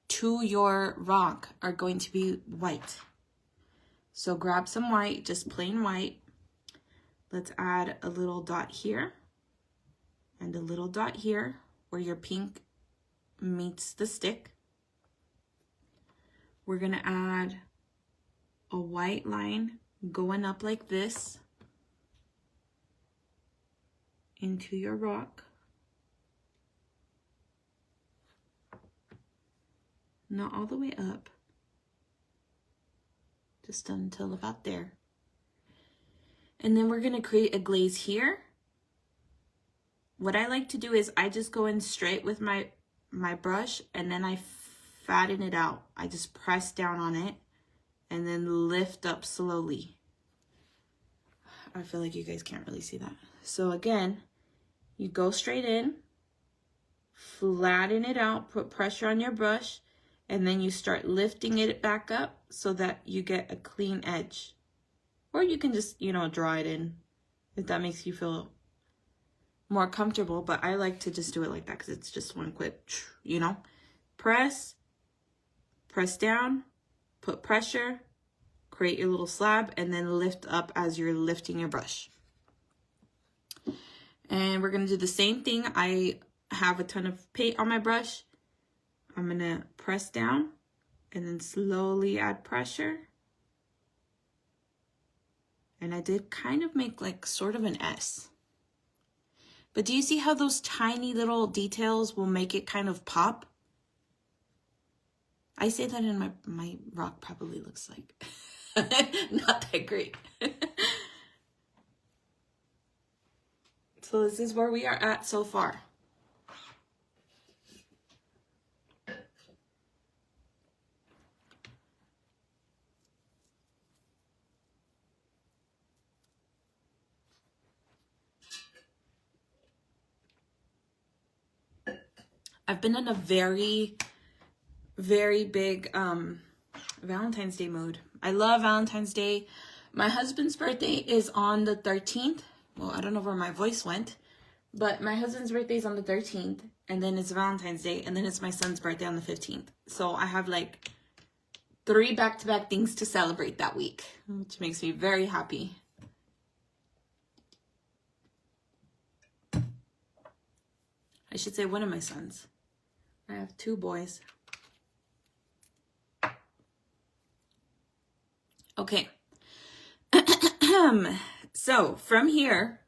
to your rock are going to be white. So grab some white, just plain white. Let's add a little dot here and a little dot here where your pink meets the stick. We're gonna add a white line going up like this into your rock. Not all the way up, just until about there. And then we're gonna create a glaze here. What I like to do is I just go in straight with my brush, and then I fatten it out. I just press down on it and then lift up slowly. I feel like you guys can't really see that. So again, you go straight in, flatten it out, put pressure on your brush, and then you start lifting it back up so that you get a clean edge. Or you can just, you know, draw it in if that makes you feel more comfortable. But I like to just do it like that because it's just one quick, you know, press down, put pressure, create your little slab, and then lift up as you're lifting your brush. And we're going to do the same thing. I have a ton of paint on my brush. I'm going to press down and then slowly add pressure. And I did kind of make like sort of an S. But do you see how those tiny little details will make it kind of pop? I say that in my rock probably looks like not that great. So this is where we are at so far. I've been in a very, very big Valentine's Day mood. I love Valentine's Day. My husband's birthday is on the 13th. Well, I don't know where my voice went, but my husband's birthday is on the 13th, and then it's Valentine's Day, and then it's my son's birthday on the 15th. So I have like 3 back-to-back things to celebrate that week, which makes me very happy. I should say one of my sons. I have 2 boys. Okay. So from here,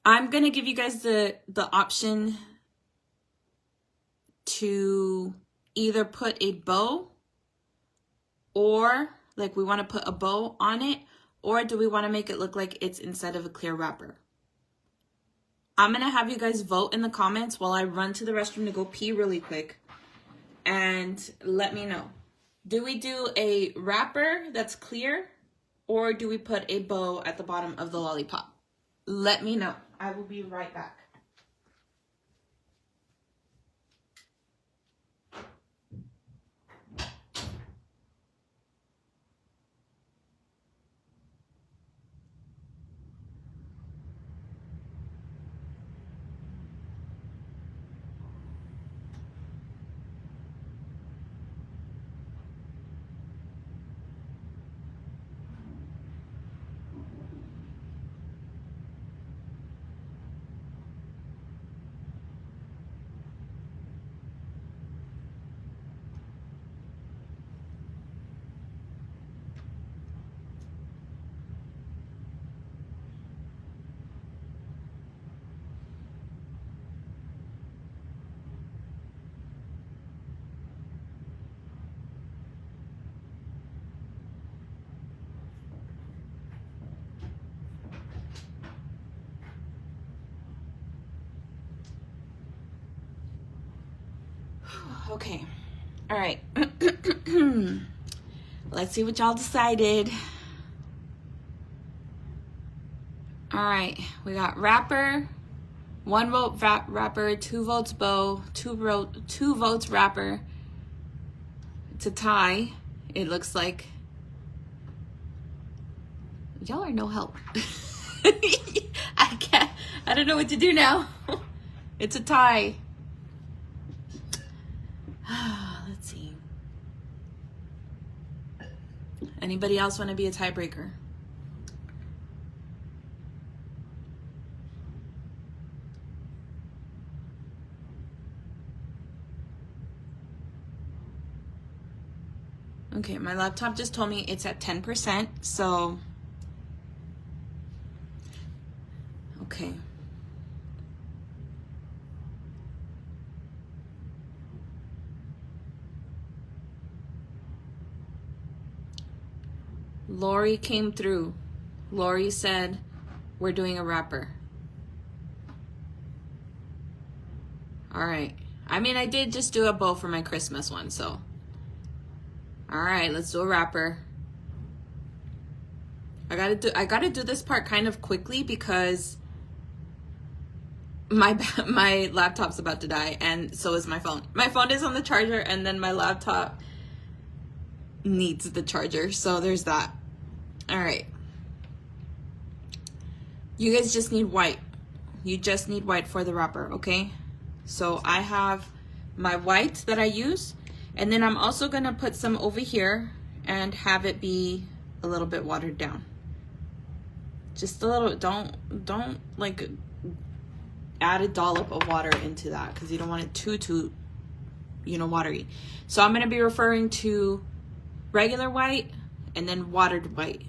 I'm going to give you guys the option to either put a bow, or like we want to put a bow on it, or do we want to make it look like it's inside of a clear wrapper? I'm going to have you guys vote in the comments while I run to the restroom to go pee really quick, and let me know. Do we do a wrapper that's clear, or do we put a bow at the bottom of the lollipop? Let me know. I will be right back. Okay. All right. Let's see what y'all decided. All right. We got wrapper, 1 vote wrapper, 2 votes bow, 2 votes wrapper. It's a tie, it looks like. Y'all are no help. I don't know what to do now. It's a tie. Let's see. Anybody else want to be a tiebreaker? Okay, my laptop just told me it's at 10%, so okay. Lori came through. Lori said, we're doing a wrapper. All right. I mean, I did just do a bow for my Christmas one, so. All right, let's do a wrapper. I gotta do this part kind of quickly because my laptop's about to die, and so is my phone. My phone is on the charger, and then my laptop needs the charger, so there's that. All right, you guys just need white. You just need white for the wrapper, okay? So I have my white that I use, and then I'm also gonna put some over here and have it be a little bit watered down. Just a little. Don't like add a dollop of water into that, because you don't want it too watery. So I'm gonna be referring to regular white and then watered white.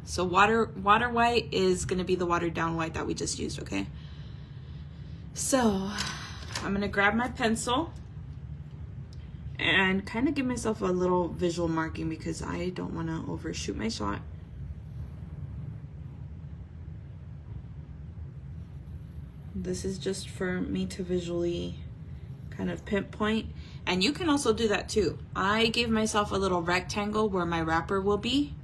So water white is gonna be the watered down white that we just used, okay? So I'm gonna grab my pencil and kind of give myself a little visual marking, because I don't want to overshoot my shot. This is just for me to visually kind of pinpoint, and you can also do that too. I gave myself a little rectangle where my wrapper will be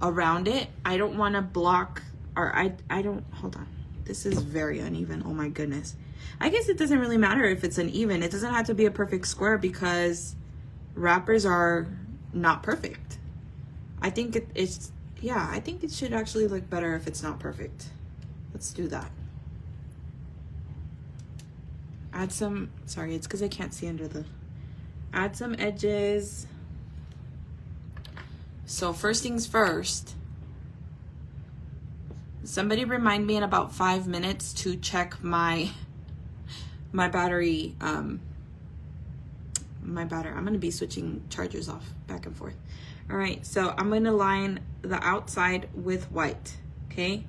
around it. I don't want to block, or I don't, hold on. This is very uneven. Oh my goodness. I guess it doesn't really matter if it's uneven. It doesn't have to be a perfect square, because wrappers are not perfect. I think I think it should actually look better if it's not perfect. Let's do that. Add some, sorry, it's because I can't see under the, add some edges. So first things first, somebody remind me in about 5 minutes to check my battery, I'm gonna be switching chargers off back and forth. All right, so I'm gonna line the outside with white, okay?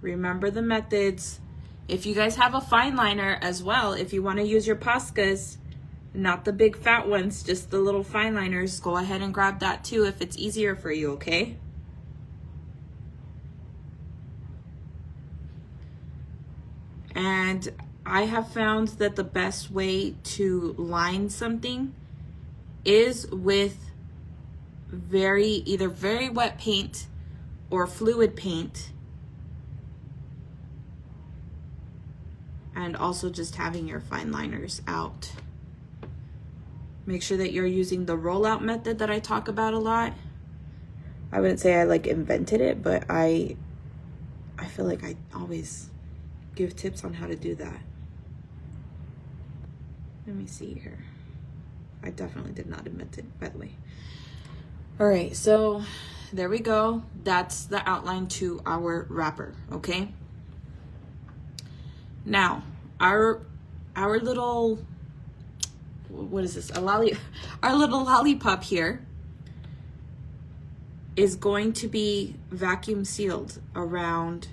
Remember the methods. If you guys have a fine liner as well, if you want to use your Poscas, not the big fat ones, just the little fine liners, go ahead and grab that too if it's easier for you, okay? And I have found that the best way to line something is with either very wet paint or fluid paint. And also just having your fine liners out. Make sure that you're using the rollout method that I talk about a lot. I wouldn't say I like invented it, but I feel like I always give tips on how to do that. Let me see here. I definitely did not invent it, by the way. All right, so there we go. That's the outline to our wrapper, okay? Now, our little, what is this? Our little lollipop here is going to be vacuum sealed around.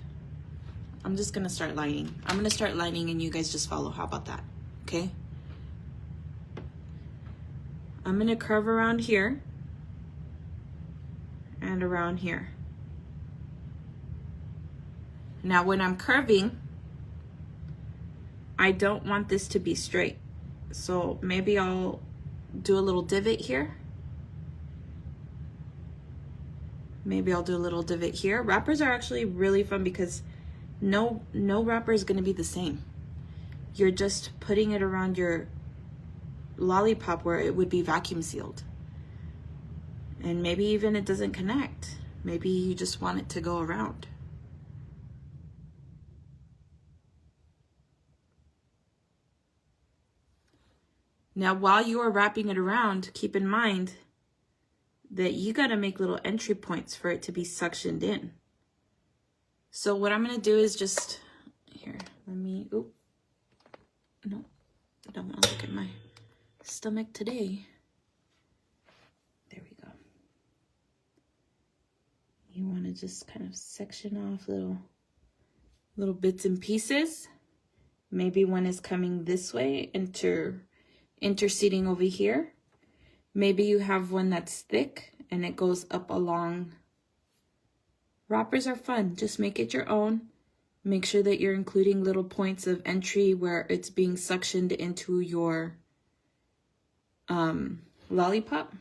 I'm just gonna start lining. I'm gonna start lining and you guys just follow. How about that? Okay. I'm gonna curve around here and around here. Now when I'm curving, I don't want this to be straight. So maybe I'll do a little divot here. Maybe I'll do a little divot here. Wrappers are actually really fun because no wrapper is gonna be the same. You're just putting it around your lollipop where it would be vacuum sealed. And maybe even it doesn't connect. Maybe you just want it to go around. Now, while you are wrapping it around, keep in mind that you gotta make little entry points for it to be suctioned in. So what I'm gonna do is just, here, no, I don't wanna look at my stomach today. There we go. You wanna just kind of section off little bits and pieces. Maybe one is coming this way, interceding over here. Maybe you have one that's thick and it goes up along. Wrappers are fun. Just make it your own. Make sure that you're including little points of entry where it's being suctioned into your lollipop.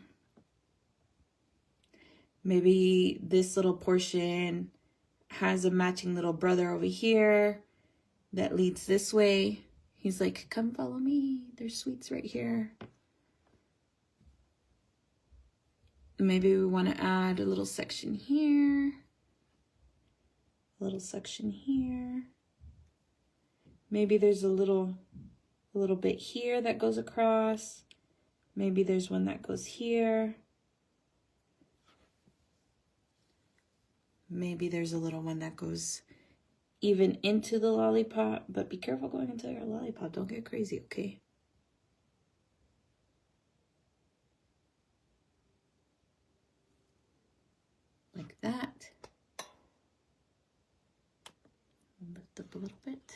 Maybe this little portion has a matching little brother over here that leads this way. He's like, come follow me. There's sweets right here. Maybe we want to add a little section here. A little section here. Maybe there's a little bit here that goes across. Maybe there's one that goes here. Maybe there's a little one that goes even into the lollipop, but be careful going into your lollipop. Don't get crazy, okay? Like that. Lift up a little bit.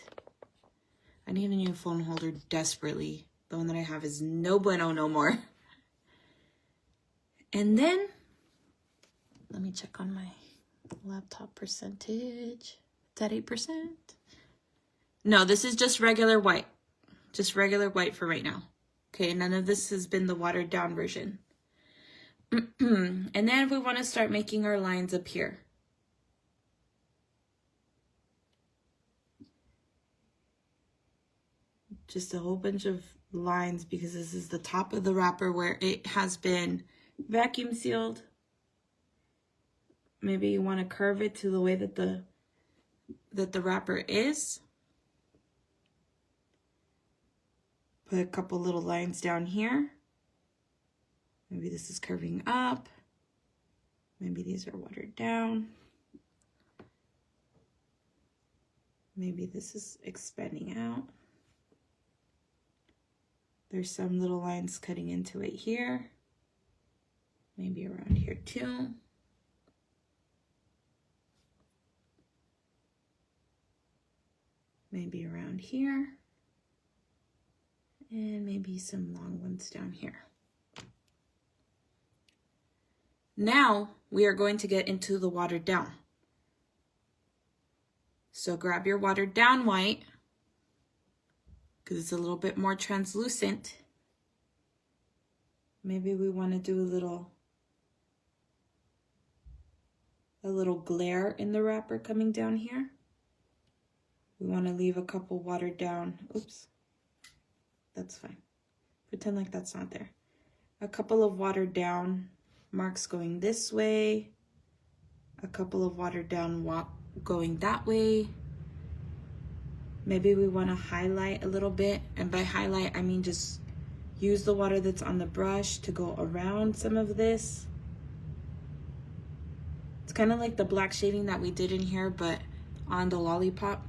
I need a new phone holder desperately. The one that I have is no bueno no more. And then, let me check on my laptop percentage. It's at 8%. No, this is just regular white. Just regular white for right now. Okay, none of this has been the watered down version. And then we want to start making our lines up here. Just a whole bunch of lines because this is the top of the wrapper where it has been vacuum sealed. Maybe you want to curve it to the way that the wrapper is. Put a couple little lines down here. Maybe this is curving up. Maybe these are watered down. Maybe this is expanding out. There's some little lines cutting into it here. Maybe around here too. Maybe around here. And maybe some long ones down here. Now we are going to get into the watered down. So grab your watered down white, because it's a little bit more translucent. Maybe we want to do a little glare in the wrapper coming down here. We want to leave a couple watered down, oops, that's fine. Pretend like that's not there. A couple of watered down marks going this way. A couple of watered down going that way. Maybe we want to highlight a little bit. And by highlight, I mean just use the water that's on the brush to go around some of this. It's kind of like the black shading that we did in here, but on the lollipop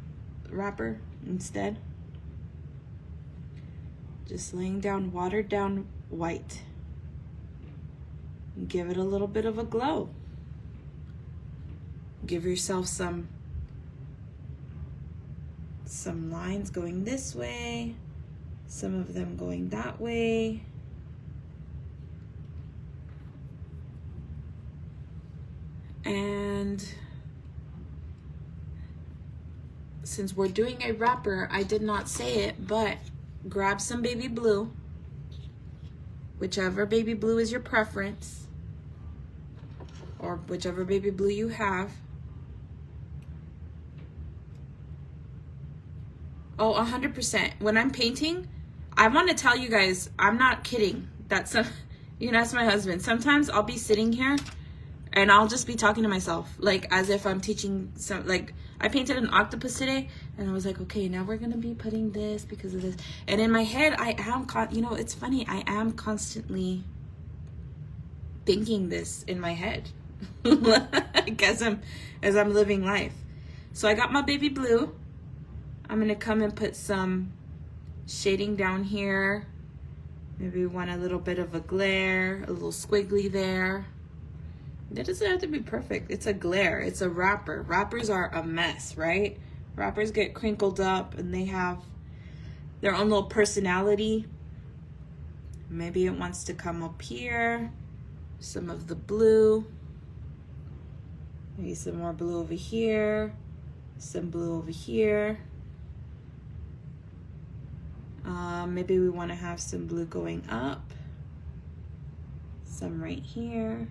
wrapper instead. Just laying down watered down white. Give it a little bit of a glow. Give yourself some lines going this way, some of them going that way. And since we're doing a wrapper, I did not say it, but grab some baby blue, whichever baby blue is your preference, or whichever baby blue you have. Oh, 100%. When I'm painting, I want to tell you guys, I'm not kidding. That's you can ask my husband. Sometimes I'll be sitting here and I'll just be talking to myself, like as if I'm teaching like I painted an octopus today and I was like, okay, now we're going to be putting this because of this. And in my head, I am, it's funny. I am constantly thinking this in my head like as I'm living life. So I got my baby blue. I'm going to come and put some shading down here. Maybe we want a little bit of a glare, a little squiggly there. That doesn't have to be perfect. It's a glare. It's a wrapper. Wrappers are a mess, right? Wrappers get crinkled up and they have their own little personality. Maybe it wants to come up here. Some of the blue. Maybe some more blue over here. Some blue over here. Maybe we want to have some blue going up. Some right here.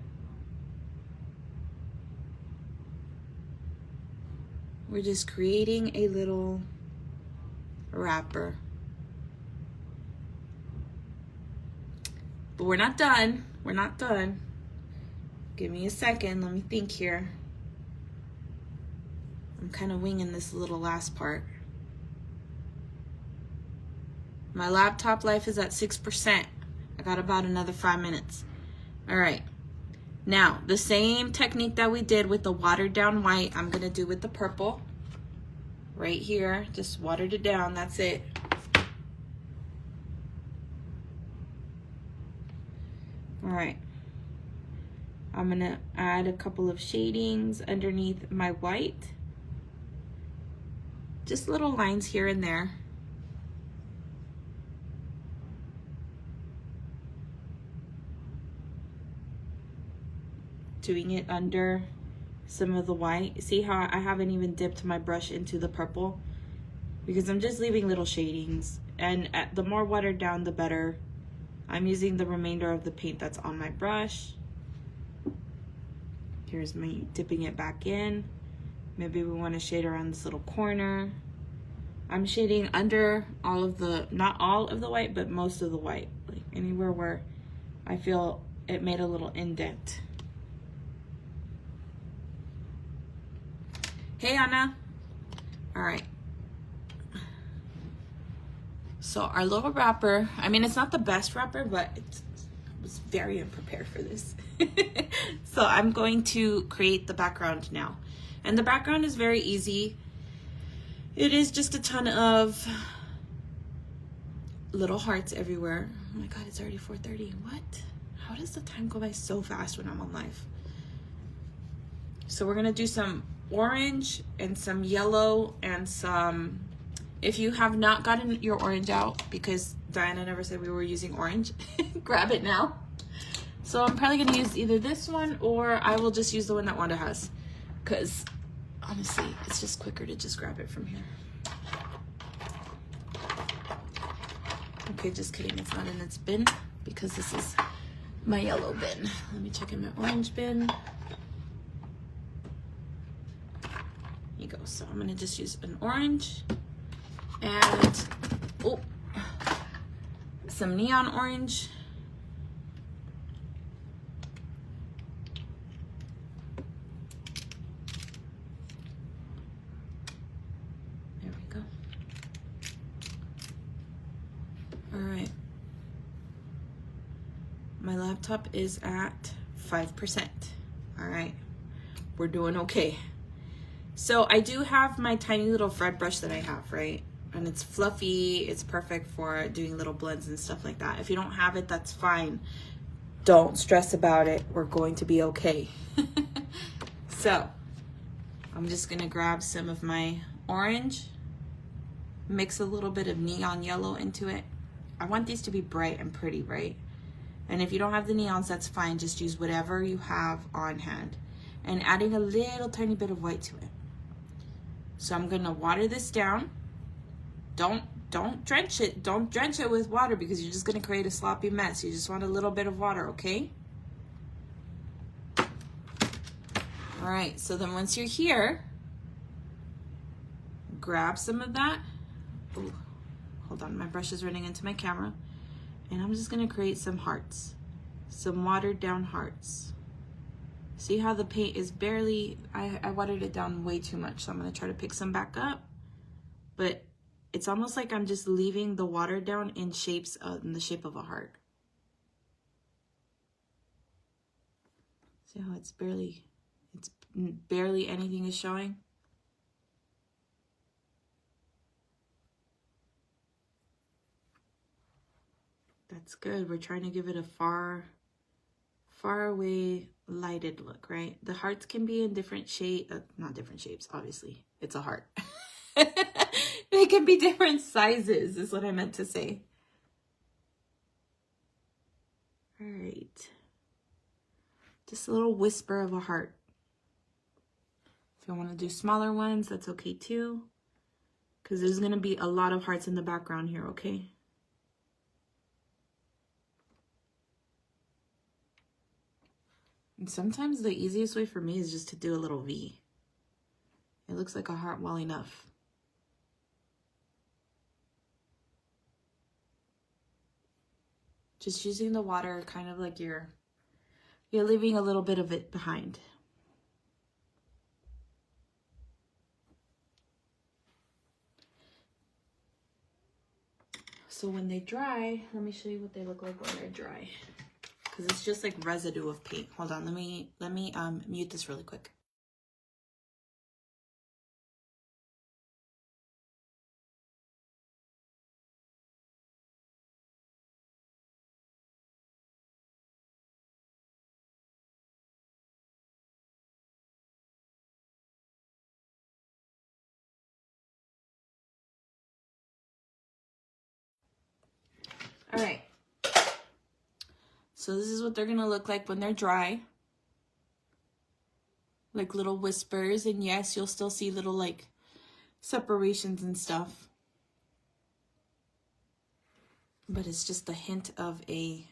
we're just creating a little wrapper. But we're not done. We're not done. Give me a second. Let me think here. I'm kind of winging this little last part. My laptop life is at 6%. I got about another 5 minutes. All right. Now, the same technique that we did with the watered down white, I'm going to do with the purple. Right here. Just watered it down. That's it. All right. I'm going to add a couple of shadings underneath my white. Just little lines here and there. Doing it under some of the white. See how I haven't even dipped my brush into the purple? Because I'm just leaving little shadings. And the more watered down, the better. I'm using the remainder of the paint that's on my brush. Here's me dipping it back in. Maybe we want to shade around this little corner. I'm shading under all of the, not all of the white, but most of the white. Like anywhere where I feel it made a little indent. Hey, Anna. All right. So our little wrapper, I mean, it's not the best wrapper, but I was very unprepared for this. So I'm going to create the background now. And the background is very easy. It is just a ton of little hearts everywhere. Oh my God, it's already 4:30. What? How does the time go by so fast when I'm on live? So we're gonna do some orange and some yellow and some, if you have not gotten your orange out, because Diana never said we were using orange, grab it now. So I'm probably gonna use either this one or I will just use the one that Wanda has, because honestly, it's just quicker to just grab it from here. Okay, just kidding, it's not in its bin because this is my yellow bin. Let me check in my orange bin. Here you go. So I'm gonna just use an orange and some neon orange. There we go. All right. My laptop is at 5%. All right. We're doing okay. So I do have my tiny little Fred brush that I have, right? And it's fluffy. It's perfect for doing little blends and stuff like that. If you don't have it, that's fine. Don't stress about it. We're going to be okay. So I'm just gonna grab some of my orange, mix a little bit of neon yellow into it. I want these to be bright and pretty, right? And if you don't have the neons, that's fine. Just use whatever you have on hand. And adding a little tiny bit of white to it. So I'm gonna water this down. Don't drench it. Don't drench it with water because you're just gonna create a sloppy mess. You just want a little bit of water, okay? All right, so then once you're here, grab some of that. Ooh, hold on, my brush is running into my camera. And I'm just gonna create some hearts, some watered down hearts. See how the paint is barely, I watered it down way too much, so I'm gonna try to pick some back up. But it's almost like I'm just leaving the water down in shapes, in the shape of a heart. See how it's barely anything is showing? That's good. We're trying to give it a far away lighted look, right? The hearts can be in different not different shapes, obviously. It's a heart. They can be different sizes, is what I meant to say. All right. Just a little whisper of a heart. If you want to do smaller ones, that's okay too. Because there's going to be a lot of hearts in the background here, okay? And sometimes the easiest way for me is just to do a little V. It looks like a heart well enough. Just using the water kind of like you're leaving a little bit of it behind. So when they dry, let me show you what they look like when they're dry. Because it's just like residue of paint. Hold on, let me mute this really quick. All right. So this is what they're gonna look like when they're dry. Like little whispers, and yes, you'll still see little like separations and stuff. But it's just a hint of a,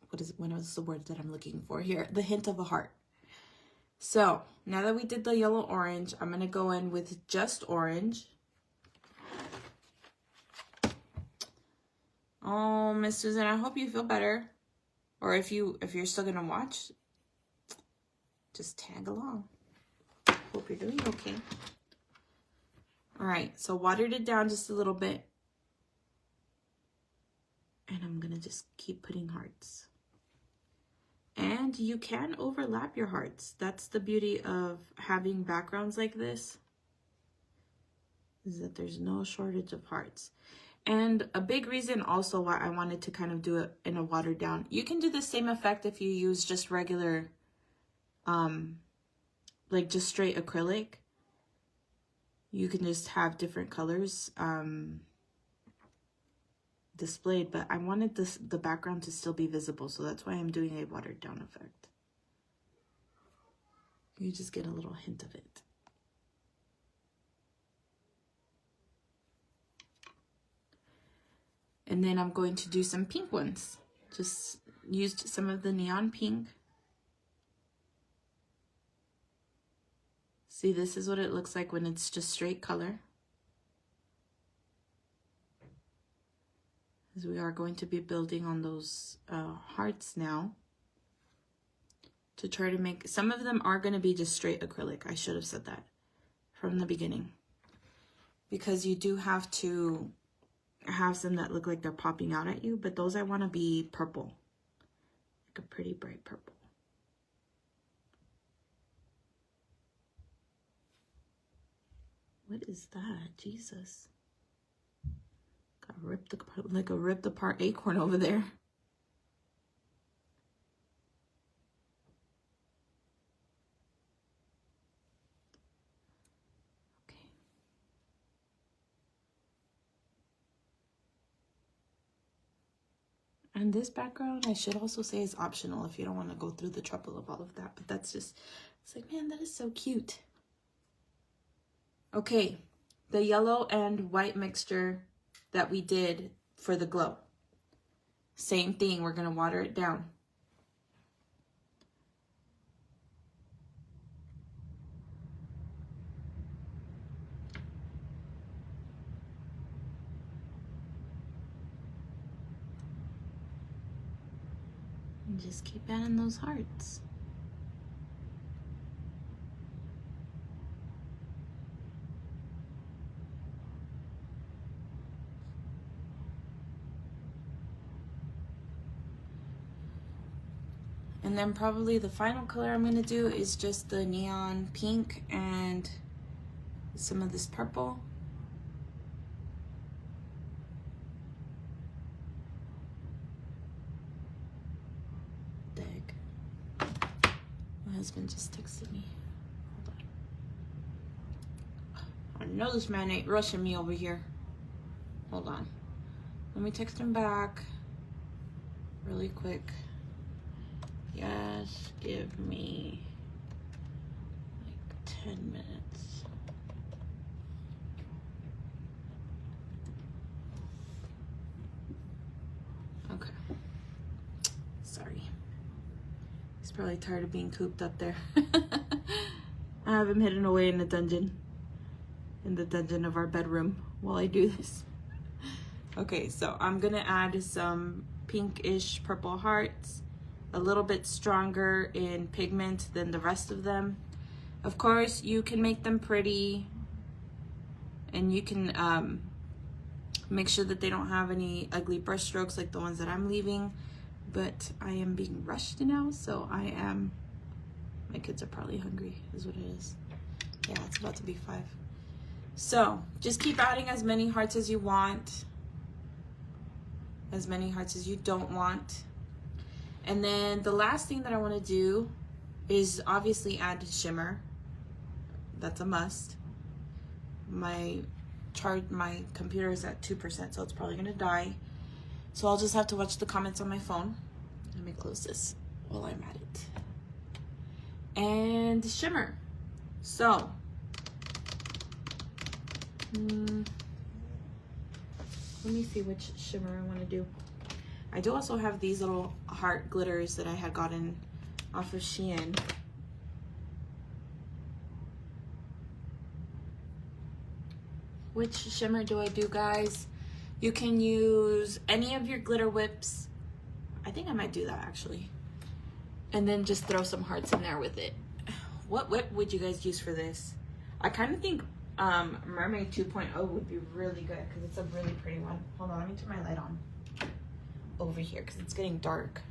what is the word that I'm looking for here? The hint of a heart. So now that we did the yellow orange, I'm gonna go in with just orange. Oh, Miss Susan, I hope you feel better. Or if you're still gonna watch, just tag along. Hope you're doing okay. All right, so watered it down just a little bit. And I'm gonna just keep putting hearts. And you can overlap your hearts. That's the beauty of having backgrounds like this, is that there's no shortage of hearts. And a big reason also why I wanted to kind of do it in a watered down. You can do the same effect if you use just regular, like just straight acrylic. You can just have different colors displayed, but I wanted the background to still be visible, so that's why I'm doing a watered down effect. You just get a little hint of it. And then I'm going to do some pink ones. Just used some of the neon pink. See, this is what it looks like when it's just straight color. As we are going to be building on those hearts now. To try to make, some of them are going to be just straight acrylic. I should have said that from the beginning. Because you do have to have some that look like they're popping out at you, but those I want to be purple, like a pretty bright purple. What is that? Jesus, got ripped like a ripped apart acorn over there. And this background, I should also say, is optional if you don't want to go through the trouble of all of that. But that's just, it's like, man, that is so cute. Okay, the yellow and white mixture that we did for the glow. Same thing, we're going to water it down. And just keep adding those hearts. And then probably the final color I'm going to do is just the neon pink and some of this purple. Dag. My husband just texted me. Hold on. I know this man ain't rushing me over here. Hold on. Let me text him back really quick. Yes, give me like 10 minutes. Okay. Sorry. He's probably tired of being cooped up there. I have him hidden away in the dungeon of our bedroom while I do this. Okay, so I'm gonna add some pinkish purple hearts, a little bit stronger in pigment than the rest of them. Of course, you can make them pretty, and you can make sure that they don't have any ugly brush strokes like the ones that I'm leaving, but I am being rushed now, so my kids are probably hungry, is what it is. Yeah, it's about to be 5. So just keep adding as many hearts as you want, as many hearts as you don't want. And then the last thing that I want to do is obviously add shimmer. That's a must. My computer is at 2%, so it's probably gonna die. So I'll just have to watch the comments on my phone. Let me close this while I'm at it. And shimmer. So let me see which shimmer I want to do. I do also have these little heart glitters that I had gotten off of Shein. Which shimmer do I do, guys? You can use any of your glitter whips. I think I might do that actually. And then just throw some hearts in there with it. What whip would you guys use for this? I kind of think Mermaid 2.0 would be really good because it's a really pretty one. Hold on, let me turn my light on over here because it's getting dark.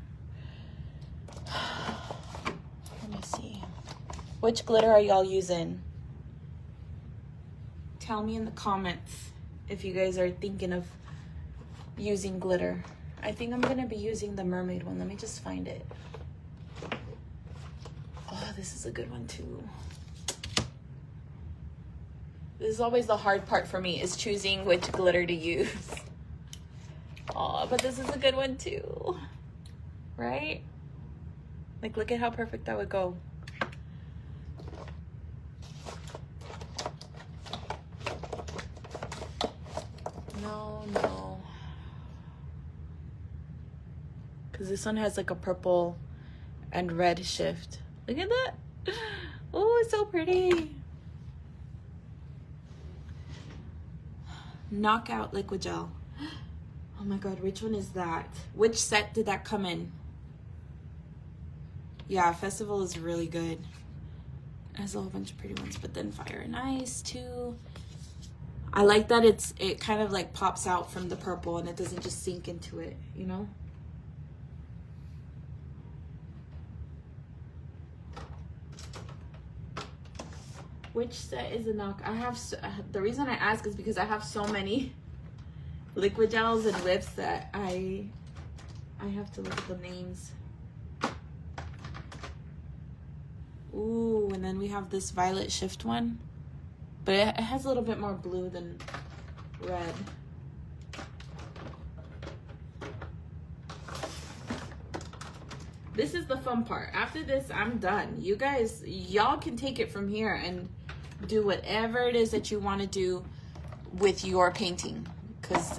Let me see. Which glitter are y'all using? Tell me in the comments if you guys are thinking of using glitter. I think I'm gonna be using the mermaid one. Let me just find it. Oh, this is a good one too. This is always the hard part for me, is choosing which glitter to use. Oh, but this is a good one too, right? Like, look at how perfect that would go. No. Because this one has like a purple and red shift. Look at that. Oh, it's so pretty. Knockout liquid gel. Oh my god, which one is that? Which set did that come in? Yeah, Festival is really good. It has a whole bunch of pretty ones, but then Fire and Ice too. I like that it kind of like pops out from the purple and it doesn't just sink into it, you know? Which set is a knock? I have, the reason I ask is because I have so many liquid gels and whips that I have to look at the names. Ooh, and then we have this Violet Shift one, but it has a little bit more blue than red. This is the fun part. After this, I'm done. You guys, y'all can take it from here and do whatever it is that you want to do with your painting, because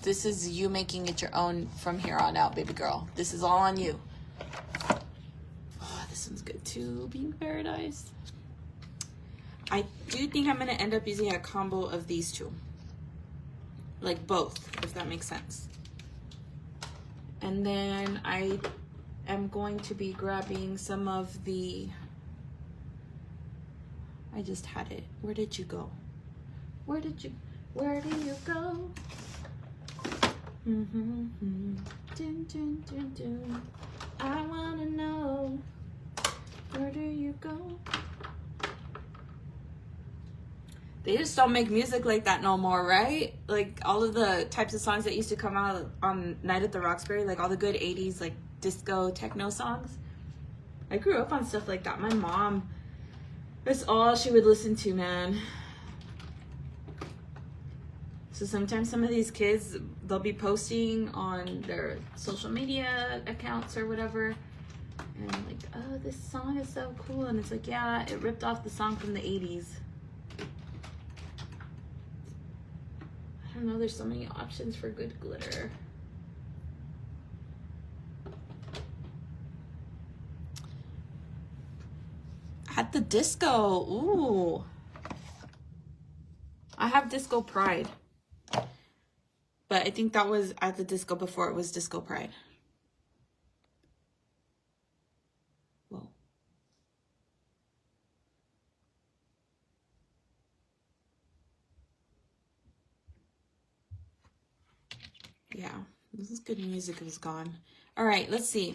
this is you making it your own from here on out, baby girl. This is all on you. Oh, this one's good too, Being Paradise. I do think I'm going to end up using a combo of these two. Like both, if that makes sense. And then I am going to be grabbing some of the, I just had it. Where did you go? Where do you go? Dun, dun, dun, dun. I wanna know, where do you go? They just don't make music like that no more, right? Like all of the types of songs that used to come out on Night at the Roxbury, like all the good 80s like disco techno songs. I grew up on stuff like that. My mom, that's all she would listen to, man. So sometimes some of these kids, they'll be posting on their social media accounts or whatever, and I'm like, oh, this song is so cool. And it's like, yeah, it ripped off the song from the 80s. I don't know, there's so many options for good glitter. Had the disco. Ooh. I have Disco Pride. But I think that was at the disco before it was Disco Pride. Whoa. Yeah, this is good music. It was gone. All right, let's see.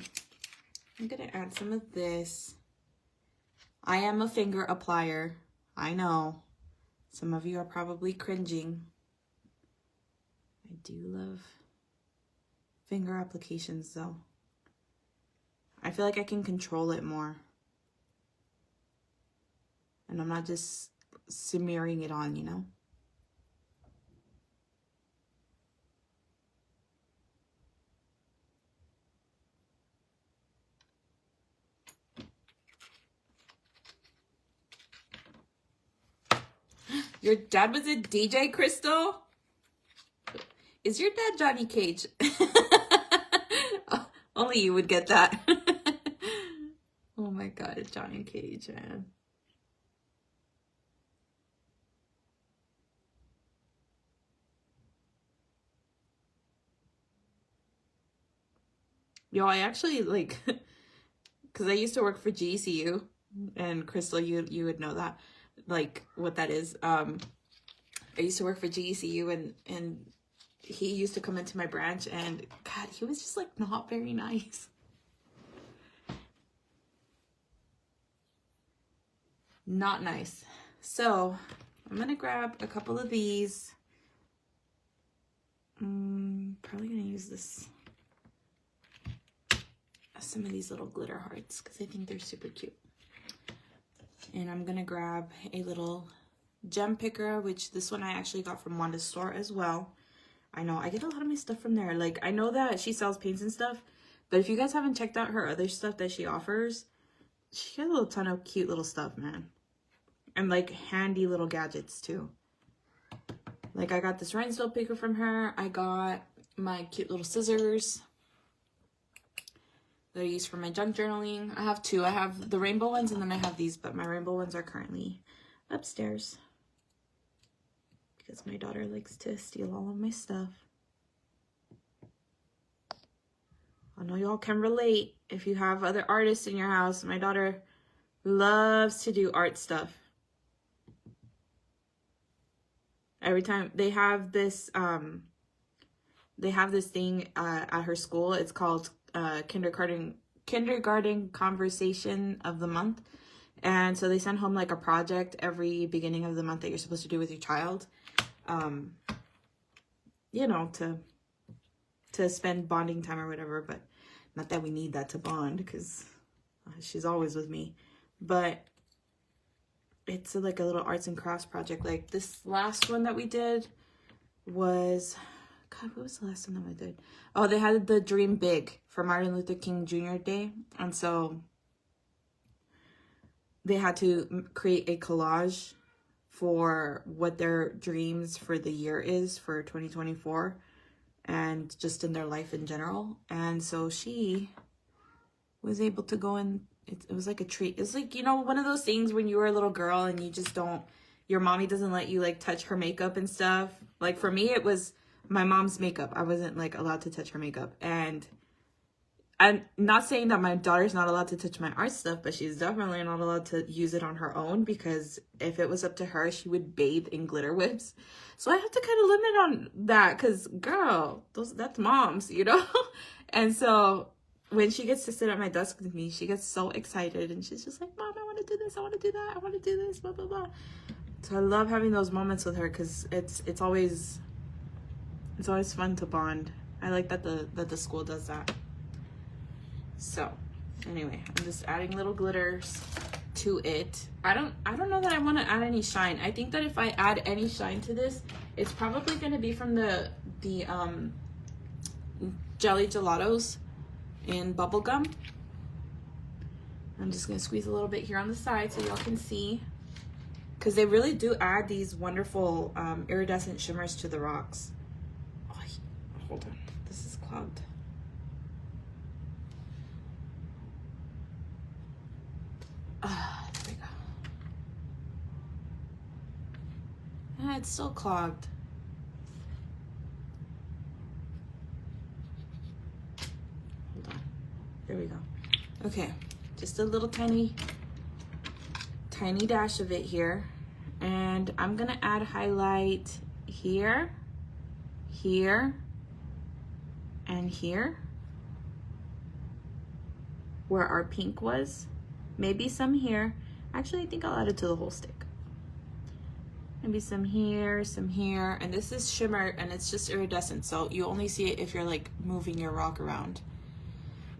I'm gonna add some of this. I am a finger applier. I know. Some of you are probably cringing. I do love finger applications though. I feel like I can control it more. And I'm not just smearing it on, you know? Your dad was a DJ, Crystal? Is your dad Johnny Cage? Only you would get that. Oh my God, it's Johnny Cage, man. Yo, I actually like, because I used to work for GCU, and Crystal, you would know that, like what that is. I used to work for GCU, and he used to come into my branch, and God, he was just like not very nice. Not nice. So I'm gonna grab a couple of these. Probably gonna use some of these little glitter hearts because I think they're super cute. And I'm gonna grab a little gem picker, which this one I actually got from Wanda's store as well. I know I get a lot of my stuff from there. Like, I know that she sells paints and stuff, but if you guys haven't checked out her other stuff that she offers, she has a little ton of cute little stuff, man. And like handy little gadgets too. Like, I got this rhinestone picker from her. I got my cute little scissors that I use for my junk journaling. I have two. I have the rainbow ones and then I have these, but my rainbow ones are currently upstairs because my daughter likes to steal all of my stuff. I know y'all can relate if you have other artists in your house. My daughter loves to do art stuff. Every time they have this thing at her school. It's called kindergarten conversation of the month. And so they send home like a project every beginning of the month that you're supposed to do with your child. You know, to spend bonding time or whatever, but not that we need that to bond because she's always with me. But it's like a little arts and crafts project. Like this last one that we did was, God, what was the last one that we did? Oh, they had the Dream Big for Martin Luther King Jr. Day. And so they had to create a collage for what their dreams for the year is for 2024 and just in their life in general. And so she was able to go and it was like a treat. It's like, you know, one of those things when you were a little girl and you just don't, your mommy doesn't let you like touch her makeup and stuff. Like for me, it was my mom's makeup. I wasn't like allowed to touch her makeup. And I'm not saying that my daughter's not allowed to touch my art stuff, but she's definitely not allowed to use it on her own because if it was up to her, she would bathe in glitter whips. So I have to kind of limit on that because, girl, that's mom's, you know? And so when she gets to sit at my desk with me, she gets so excited and she's just like, Mom, I want to do this, I want to do that, I want to do this, blah, blah, blah. So I love having those moments with her because it's always fun to bond. I like that the school does that. So anyway, I'm just adding little glitters to it. I don't know that I want to add any shine. I think that if I add any shine to this, it's probably going to be from the jelly gelatos in bubblegum. I'm just going to squeeze a little bit here on the side so y'all can see. Because they really do add these wonderful iridescent shimmers to the rocks. Oh, hold on. This is clogged. There we go. it's still clogged. Hold on. There we go. Okay, just a little tiny dash of it here. And I'm gonna add highlight here, here, and here, where our pink was. Maybe some here. Actually, I think I'll add it to the whole stick. Maybe some here, and this is shimmer, and it's just iridescent, so you only see it if you're like moving your rock around.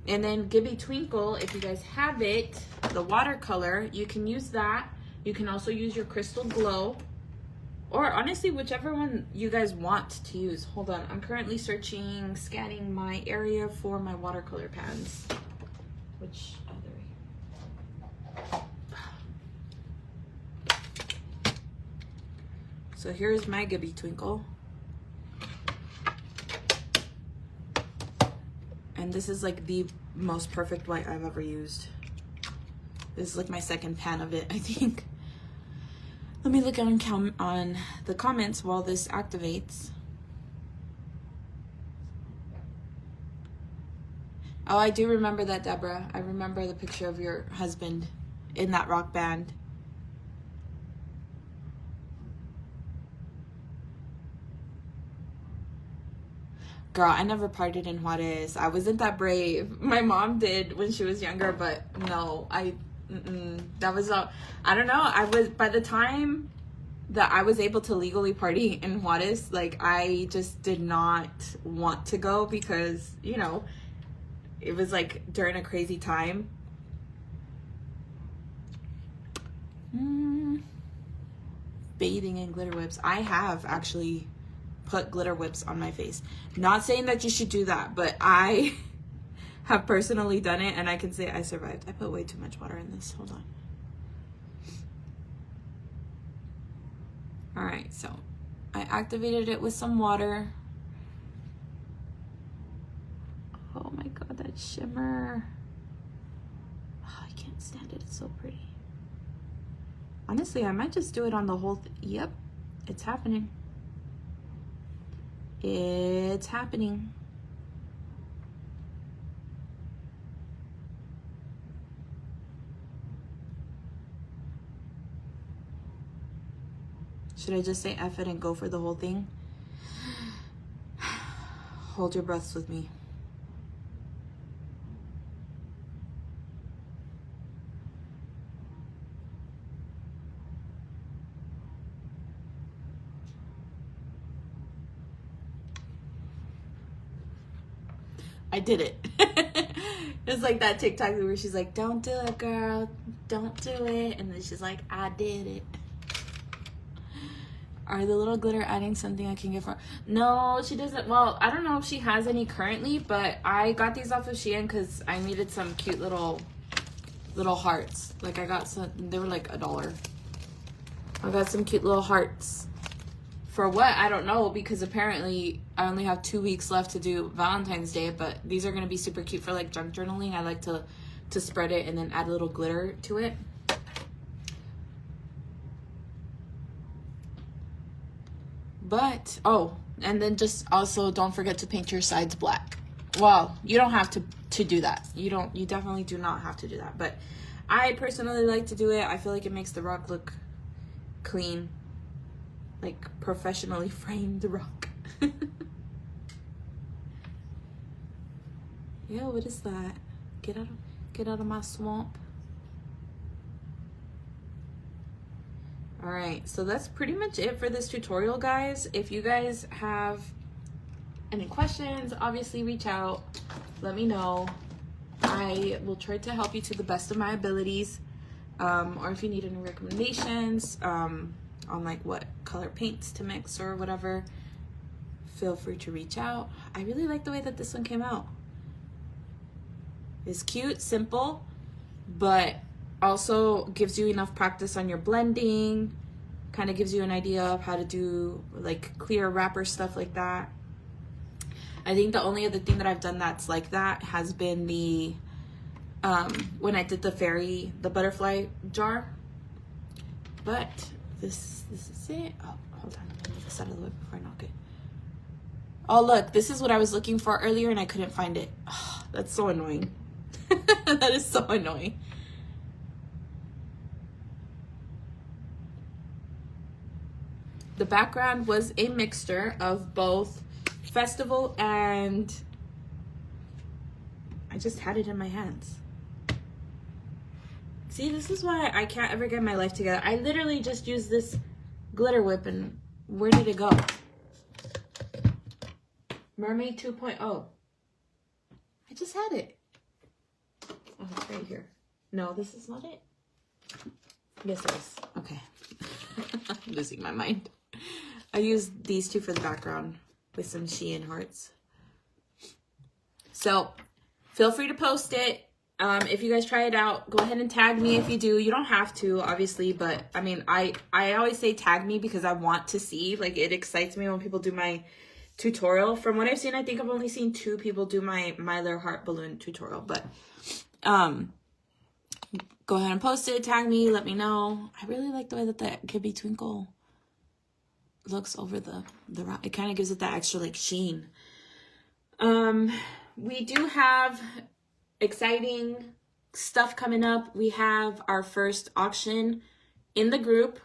And then Gibby Twinkle, if you guys have it, the watercolor, you can use that. You can also use your Crystal Glow, or honestly, whichever one you guys want to use. Hold on, I'm currently scanning my area for my watercolor pans. Which other? So here's my Gibby Twinkle. And this is like the most perfect white I've ever used. This is like my second pan of it, I think. Let me look on the comments while this activates. Oh, I do remember that, Deborah. I remember the picture of your husband in that rock band. Girl, I never partied in Juarez. I wasn't that brave. My mom did when she was younger, but no, that was I don't know. I was, by the time that I was able to legally party in Juarez, like I just did not want to go because, you know, it was like during a crazy time. Bathing in glitter whips. I have actually put glitter whips on my face. Not saying that you should do that, but I have personally done it, and I can say I survived. I put way too much water in this. Hold on. All right, so I activated it with some water. Oh my God, that shimmer. Oh, I can't stand it. It's so pretty. Honestly, I might just do it on the whole Yep, it's happening. It's happening. Should I just say F it and go for the whole thing? Hold your breaths with me. I did it. It's like that TikTok where she's like, don't do it, girl. Don't do it. And then she's like, I did it. Are the little glitter adding something I can get for? No, she doesn't. Well, I don't know if she has any currently, but I got these off of Shein because I needed some cute little hearts. Like I got some, they were like $1. I got some cute little hearts. For what? I don't know, because apparently I only have 2 weeks left to do Valentine's Day, but these are going to be super cute for like junk journaling. I like to spread it and then add a little glitter to it. But, oh, and then just also don't forget to paint your sides black. Well, you don't have to do that. You definitely do not have to do that. But I personally like to do it. I feel like it makes the rock look clean. Like professionally framed rock. Yeah, what is that? Get out of my swamp. All right, so that's pretty much it for this tutorial, guys. If you guys have any questions, obviously reach out, let me know. I will try to help you to the best of my abilities. Or if you need any recommendations, on like what color paints to mix or whatever, feel free to reach out. I really like the way that this one came out. It's cute, simple, but also gives you enough practice on your blending, kind of gives you an idea of how to do like clear wrapper stuff like that. I think the only other thing that I've done that's like that has been the when I did the butterfly jar. But this is it. Oh, hold on. Let me get this out of the way before I knock it. Oh, look, this is what I was looking for earlier and I couldn't find it. Oh, that's so annoying. That is so annoying. The background was a mixture of both festival and I just had it in my hands. See, this is why I can't ever get my life together. I literally just used this glitter whip and where did it go? Mermaid 2.0. I just had it. Oh, it's right here. No, this is not it. Yes, it is. Okay. I'm losing my mind. I used these two for the background with some Shein hearts. So feel free to post it. If you guys try it out, go ahead and tag me if you do. You don't have to, obviously, but I mean, I always say tag me because I want to see. Like, it excites me when people do my tutorial. From what I've seen, I think I've only seen 2 people do my Mylar heart balloon tutorial, but go ahead and post it, tag me, let me know. I really like the way that Kibby Twinkle looks over the rock. It kind of gives it that extra like sheen. We do have exciting stuff coming up. We have our first auction in the group,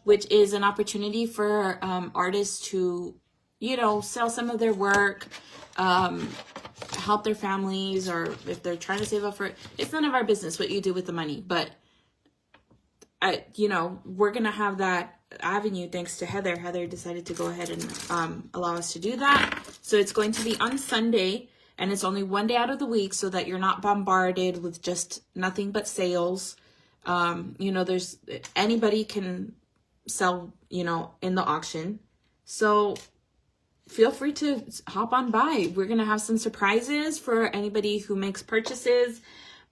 which is an opportunity for artists to, you know, sell some of their work, help their families, or if they're trying to save up for it. It's none of our business what you do with the money, but you know, we're gonna have that avenue thanks to Heather. Heather decided to go ahead and allow us to do that. So it's going to be on Sunday, and it's only one day out of the week, so that you're not bombarded with just nothing but sales. You know, anybody can sell, you know, in the auction. So feel free to hop on by. We're going to have some surprises for anybody who makes purchases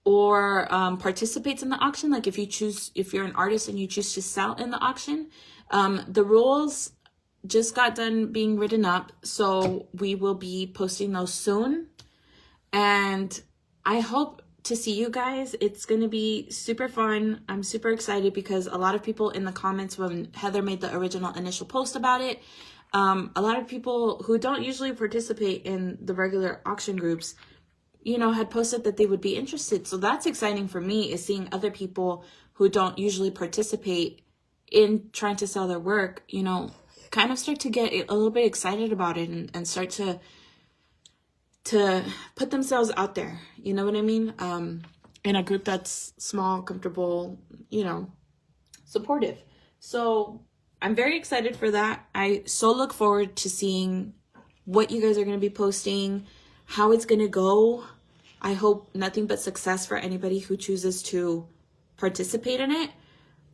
or participates in the auction. Like if you're an artist and you choose to sell in the auction, the rules just got done being written up. So we will be posting those soon. And I hope to see you guys. It's going to be super fun. I'm super excited because a lot of people in the comments when Heather made the original initial post about it, a lot of people who don't usually participate in the regular auction groups, you know, had posted that they would be interested. So that's exciting for me, is seeing other people who don't usually participate in trying to sell their work, you know, kind of start to get a little bit excited about it and start to put themselves out there. You know what I mean? In a group that's small, comfortable, you know, supportive. So I'm very excited for that. I so look forward to seeing what you guys are going to be posting, how it's going to go. I hope nothing but success for anybody who chooses to participate in it.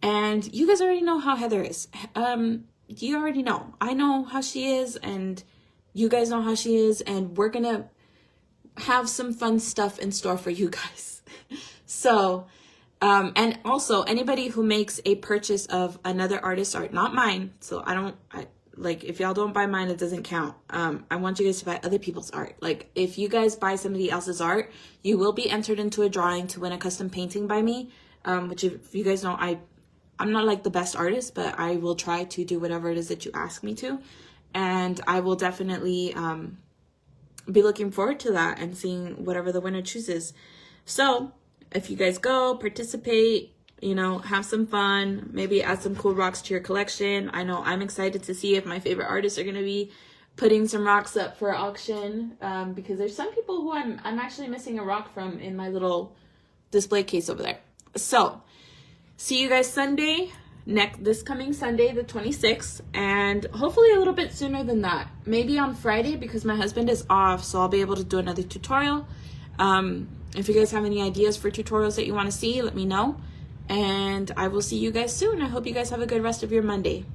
And you guys already know how Heather is. You already know. I know how she is, and you guys know how she is, and we're going to have some fun stuff in store for you guys. So, and also anybody who makes a purchase of another artist's art, not mine. So like, if y'all don't buy mine, it doesn't count. I want you guys to buy other people's art. Like, if you guys buy somebody else's art, you will be entered into a drawing to win a custom painting by me. Which, if you guys know, I'm not like the best artist, but I will try to do whatever it is that you ask me to. And I will definitely be looking forward to that and seeing whatever the winner chooses. So if you guys go, participate, you know, have some fun, maybe add some cool rocks to your collection. I know I'm excited to see if my favorite artists are going to be putting some rocks up for auction, because there's some people who I'm actually missing a rock from in my little display case over there. So see you guys Sunday, this coming Sunday, the 26th, and hopefully a little bit sooner than that. Maybe on Friday, because my husband is off, so I'll be able to do another tutorial. If you guys have any ideas for tutorials that you want to see, let me know. And I will see you guys soon. I hope you guys have a good rest of your Monday.